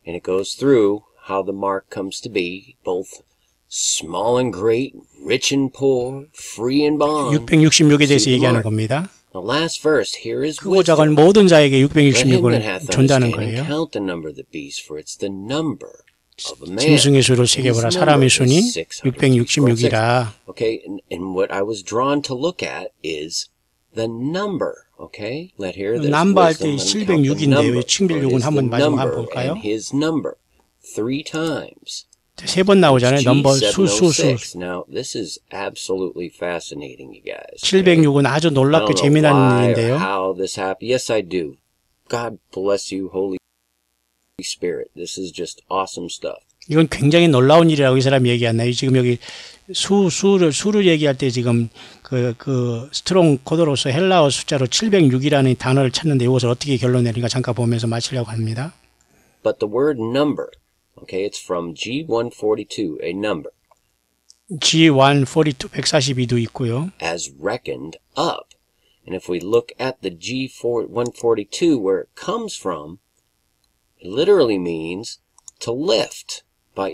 And it goes through how the mark comes to be, both small and great, rich and poor, free and bond. 666에 대해서 얘기하는 겁니다. The last verse, here is 크고 작은 모든 자에게 666을 준다는 거예요. count the number of the beast, for it's the number of a man. 짐승의 수를 세계보라. 사람의 수니 666이라. Okay, and what I was drawn to look at is the number. Okay, let here. 남바할 때 706인데 왜 706은 한번 마지막 한번 볼까요? His number 3 times. 세 번 나오잖아요. 넘버 수. Now this is absolutely fascinating, you guys. 706은 아주 놀랍게 재미난 일인데요. How this happened? Yes, I do. God bless you, Holy Spirit. This is just awesome stuff. 이건 굉장히 놀라운 일이라고 이 사람이 얘기했나요? 지금 여기 수를 얘기할 때 지금 그 스트롱 코드로서 헬라어 숫자로 706이라는 단어를 찾는데 이것을 어떻게 결론 내리는가 잠깐 보면서 마치려고 합니다. But the word number, okay, it's from G142, a number, G142, 142도 있고요. as reckoned up. And if we look at the G142, where it comes from, it literally means to lift by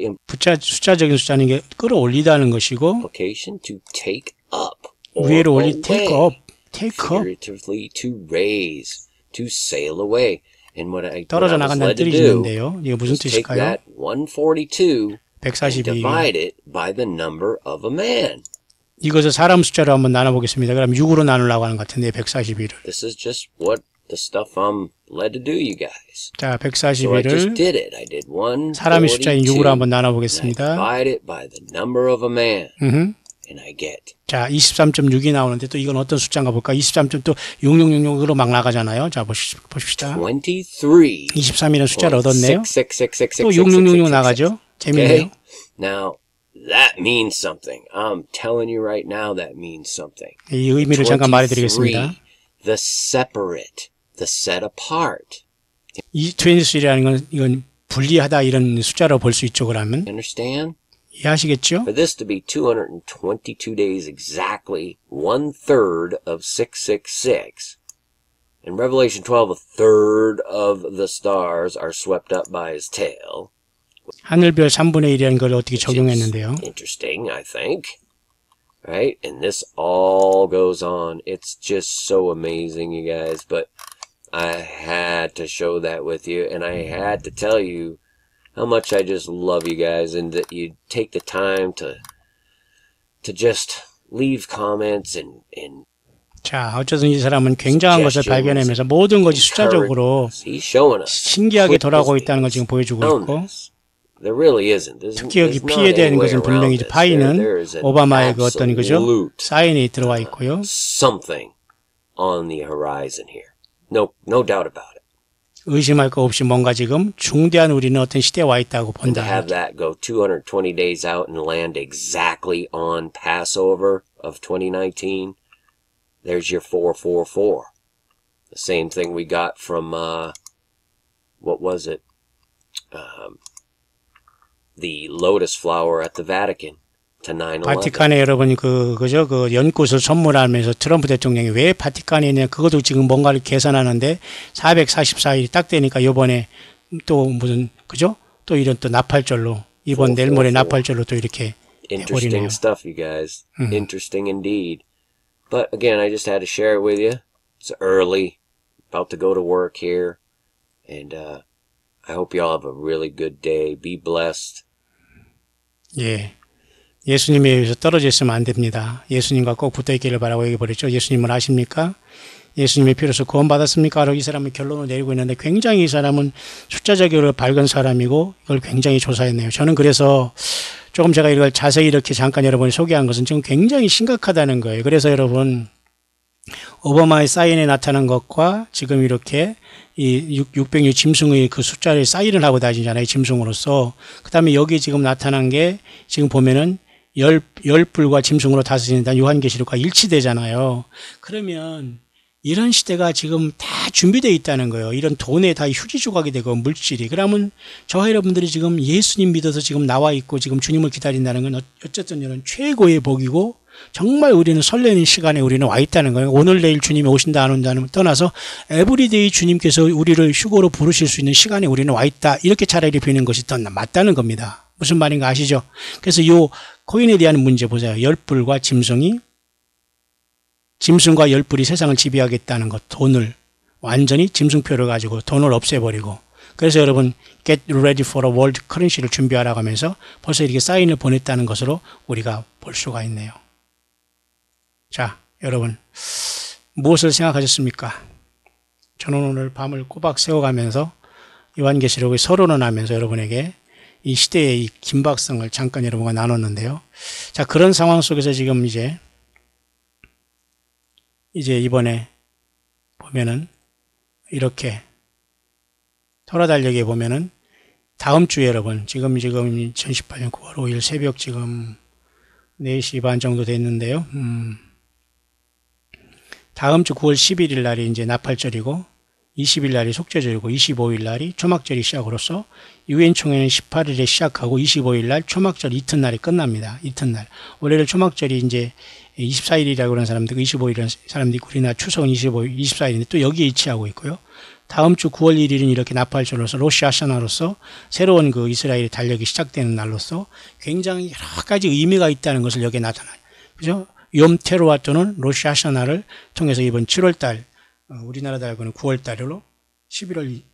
숫자적인 숫자는 게 끌어올리다는 것이고 implication, to take up or 위로 올리 away, take up, take up figuratively to raise, to sail away. And what I 떨어져 was 나간다는 led to 뜻이 do 있는데요. 이게 무슨 was take 뜻일까요? that 142 and 142. divide it by the number of a man. 이것을 사람 숫자로 한번 나눠보겠습니다. 그럼 6으로 나누려고 하는 것 같은데 142를. This is just what the stuff I'm led to do, you guys. 자, So I just 142를 did it. I did 사람의 숫자인 6으로 142. 한번 And I 나눠보겠습니다. divide it by the number of a man. And I get 자, 23.6이 나오는데 또 이건 어떤 숫자인가 볼까? 23점 또 6666으로 막 나가잖아요. 자, 봅시다. 23. 23이라는 숫자를 얻었네요. 66666. 또 6666 나가죠. 재밌네요. Okay? Now, that means something. I'm telling you right now, that means something. 이 의미를 잠깐 말해드리겠습니다. 23, the separate, the set apart. 이 23라는 건 이건 분리하다 이런 숫자로 볼 수 있죠. 그러면 Understand? 이해하시겠죠? For this to be 222 days exactly, 1/3 of 666. In Revelation 12, 1/3 of the stars are swept up by his tail. 하늘별 3분의 1이라는 걸 어떻게 Which is 적용했는데요. interesting, I think. Right? And this all goes on. It's just so amazing, you guys. But I had to show that with you, and I had to tell you how much I just love you guys, and that you take the time to just leave comments and 자, 어쨌든 이 사람은 굉장한 것을 발견하면서 모든 것이 숫자적으로 he's showing us 신기하게 돌아가고 있다는 걸 지금 보여주고 있고, there really isn't. 특히 여기 P에 대한 것은 분명히 파이는 오바마의 그 어떤 그죠? 사인이 들어와 있고요. Something on the horizon here. No doubt about it. 의심할 거 없이 뭔가 지금 중대한 우리는 어떤 시대에 와 있다고 And to 본다. have that go 220 days out and land exactly on Passover of 2019, there's your 444. The same thing we got from, what was it? The lotus flower at the Vatican to 9/11. 바티칸에 여러분 그죠? 그 연꽃을 선물하면서 트럼프 대통령이 왜 바티칸에 있냐? 그것도 지금 뭔가를 계산하는데 444일이 딱 되니까 요번에 또 무슨 그죠? 또 이런 또 나팔절로 이번 내일 모레 나팔절로 또 이렇게 Interesting 돼버리네요. stuff, you guys. Interesting indeed. But again, I just had to share it with you. It's early, about to go to work here, and I hope you all have a really good day. Be blessed. 예. 예수님에 의해서 떨어져 있으면 안 됩니다. 예수님과 꼭 붙어 있기를 바라고 얘기해버렸죠. 예수님을 아십니까? 예수님의 피로서 구원받았습니까? 라고 이 사람은 결론을 내리고 있는데 굉장히 이 사람은 숫자적으로 밝은 사람이고 이걸 굉장히 조사했네요. 저는 그래서 조금 제가 이걸 자세히 이렇게 잠깐 여러분이 소개한 것은 지금 굉장히 심각하다는 거예요. 그래서 여러분 오바마의 사인에 나타난 것과 지금 이렇게 이 606 짐승의 그 숫자를 사인을 하고 다니잖아요. 짐승으로서. 그 다음에 여기 지금 나타난 게 지금 보면은 열불과 짐승으로 다스린다. 요한계시록과 일치되잖아요. 그러면 이런 시대가 지금 다 준비되어 있다는 거예요. 이런 돈에 다 휴지 조각이 되고 물질이. 그러면 저와 여러분들이 지금 예수님 믿어서 지금 나와 있고 지금 주님을 기다린다는 건 어쨌든 이런 최고의 복이고 정말 우리는 설레는 시간에 우리는 와 있다는 거예요. 오늘 내일 주님이 오신다 안 온다는 떠나서 에브리데이 주님께서 우리를 휴거로 부르실 수 있는 시간에 우리는 와 있다. 이렇게 차라리 비는 것이 더 맞다는 겁니다. 무슨 말인가 아시죠? 그래서 이 코인에 대한 문제 보세요. 열불과 짐승과 열불이 세상을 지배하겠다는 것. 돈을 완전히 짐승표를 가지고 돈을 없애버리고. 그래서 여러분 get ready for a world currency를 준비하라고 하면서 벌써 이렇게 사인을 보냈다는 것으로 우리가 볼 수가 있네요. 자, 여러분 무엇을 생각하셨습니까? 저는 오늘 밤을 꼬박 새워가면서 요한계시록의 서론을 하면서 여러분에게 이 시대의 이 긴박성을 잠깐 여러분과 나눴는데요. 자, 그런 상황 속에서 지금 이제 이번에 보면은 이렇게 토라 달력에 보면은 다음 주에 여러분, 지금 2018년 9월 5일 새벽 지금 4시 반 정도 됐는데요. 다음 주 9월 11일 날이 이제 나팔절이고 20일 날이 속죄절이고 25일 날이 초막절이 시작으로서 유엔 총회는 18일에 시작하고 25일 날 초막절 이튿날이 끝납니다. 이튿날. 원래는 초막절이 이제 24일이라고 하는 사람들, 25일이라는 사람들이 있고 우리나라 추석은 24일인데 또 여기에 위치하고 있고요. 다음 주 9월 1일은 이렇게 나팔절로서 로시 하샤나로서 새로운 그 이스라엘의 달력이 시작되는 날로서 굉장히 여러 가지 의미가 있다는 것을 여기에 나타나요. 그죠? 욤 테루아 또는 로시 하샤나를 통해서 이번 7월달, 우리나라 달고는 9월달로 9월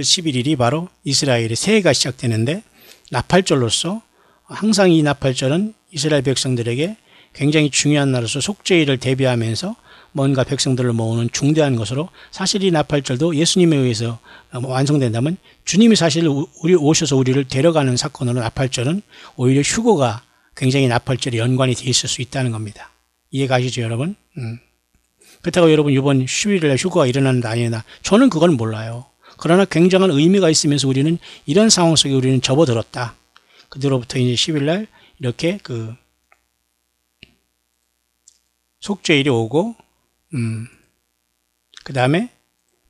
11일이 바로 이스라엘의 새해가 시작되는데 나팔절로서 항상 이 나팔절은 이스라엘 백성들에게 굉장히 중요한 날로서 속죄일을 대비하면서 뭔가 백성들을 모으는 중대한 것으로 사실 이 나팔절도 예수님에 의해서 완성된다면 주님이 사실 오셔서 우리를 데려가는 사건으로 나팔절은 오히려 휴거가 굉장히 나팔절에 연관이 되어 있을 수 있다는 겁니다. 이해가시죠 여러분? 그렇다고 여러분 이번 11일에 휴거가 일어나는 날이나 저는 그건 몰라요. 그러나 굉장한 의미가 있으면서 우리는 이런 상황 속에 우리는 접어들었다. 그대로부터 이제 10일날 이렇게 그 속죄일이 오고 그 다음에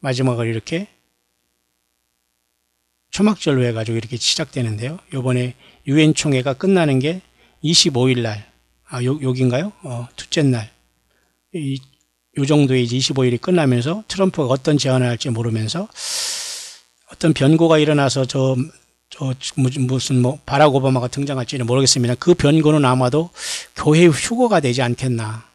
마지막으로 이렇게 초막절로 해가지고 이렇게 시작되는데요. 요번에 유엔 총회가 끝나는 게 25일 날, 여긴가요? 둘째 날. 요 정도에 이제 25일이 끝나면서 트럼프가 어떤 제안을 할지 모르면서 어떤 변고가 일어나서 무슨 바락 오바마가 등장할지는 모르겠습니다. 그 변고는 아마도 교회 휴거가 되지 않겠나.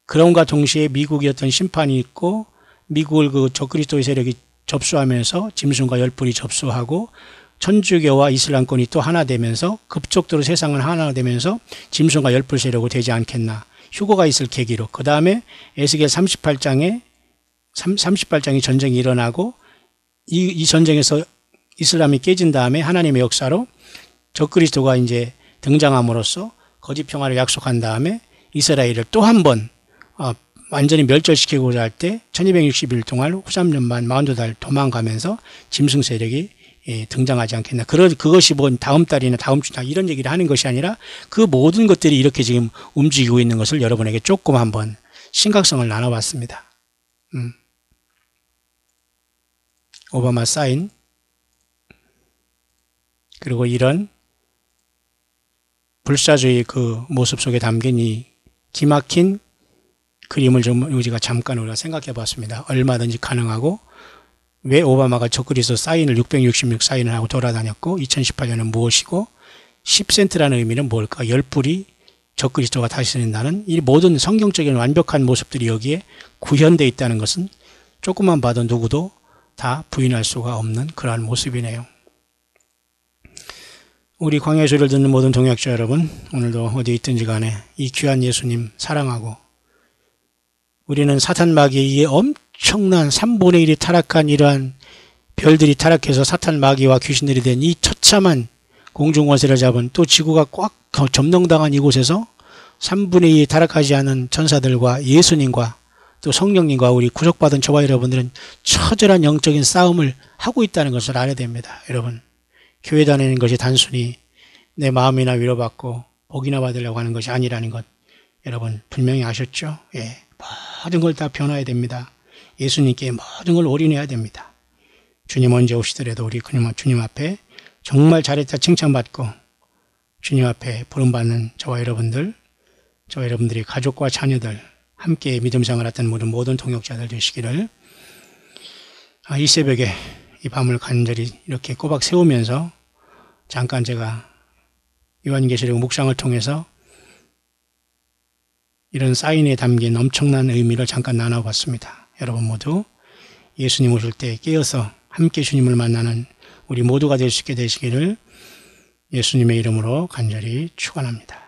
그럼과 동시에 미국이 어떤 심판이 있고 미국을 그 적그리스도의 세력이 접수하면서 짐승과 열불이 접수하고 천주교와 이슬람권이 또 하나 되면서 급속도로 세상은 하나 되면서 짐승과 열불 세력으로 되지 않겠나. 휴거가 있을 계기로. 그 다음에 에스겔 38장의 전쟁이 일어나고 이 전쟁에서 이슬람이 깨진 다음에 하나님의 역사로 적그리스도가 이제 등장함으로써 거짓 평화를 약속한 다음에 이스라엘을 또 한 번 완전히 멸절시키고자 할 때 1260일 동안 후3년 반 42달 도망가면서 짐승 세력이 등장하지 않겠나. 그것이 뭐 다음 달이나 다음 주나 이런 얘기를 하는 것이 아니라 그 모든 것들이 이렇게 지금 움직이고 있는 것을 여러분에게 조금 한번 심각성을 나눠봤습니다. 오바마 사인, 그리고 이런 불사조의 그 모습 속에 담긴 이 기막힌 그림을 좀 우리가 잠깐 생각해 봤습니다. 얼마든지 가능하고 왜 오바마가 적그리스도 사인을 666 사인을 하고 돌아다녔고 2018년은 무엇이고 10센트라는 의미는 뭘까? 열불이 적그리스도가 다스린다는 이 모든 성경적인 완벽한 모습들이 여기에 구현되어 있다는 것은 조금만 봐도 누구도 다 부인할 수가 없는 그러한 모습이네요. 우리 광야의 소리를 듣는 모든 동역자 여러분, 오늘도 어디 있든지 간에 이 귀한 예수님 사랑하고 우리는 사탄 마귀에 의해 엄청난 3분의 1이 타락한 이러한 별들이 타락해서 사탄 마귀와 귀신들이 된 이 처참한 공중권세를 잡은 또 지구가 꽉 점령당한 이곳에서 3분의 2에 타락하지 않은 천사들과 예수님과 또 성령님과 우리 구속받은 저와 여러분들은 처절한 영적인 싸움을 하고 있다는 것을 알아야 됩니다. 여러분, 교회 다니는 것이 단순히 내 마음이나 위로받고 복이나 받으려고 하는 것이 아니라는 것 여러분 분명히 아셨죠? 예, 모든 걸 다 변화해야 됩니다. 예수님께 모든 걸 올인해야 됩니다. 주님 언제 오시더라도 우리 주님 앞에 정말 잘했다 칭찬받고 주님 앞에 부름받는 저와 여러분들이 가족과 자녀들 함께 믿음 생활했던 모든 동역자들 되시기를 이 새벽에 이 밤을 간절히 이렇게 꼬박 세우면서 잠깐 제가 요한계시록 묵상을 통해서 이런 사인에 담긴 엄청난 의미를 잠깐 나눠봤습니다. 여러분 모두 예수님 오실 때 깨어서 함께 주님을 만나는 우리 모두가 될 수 있게 되시기를 예수님의 이름으로 간절히 축원합니다.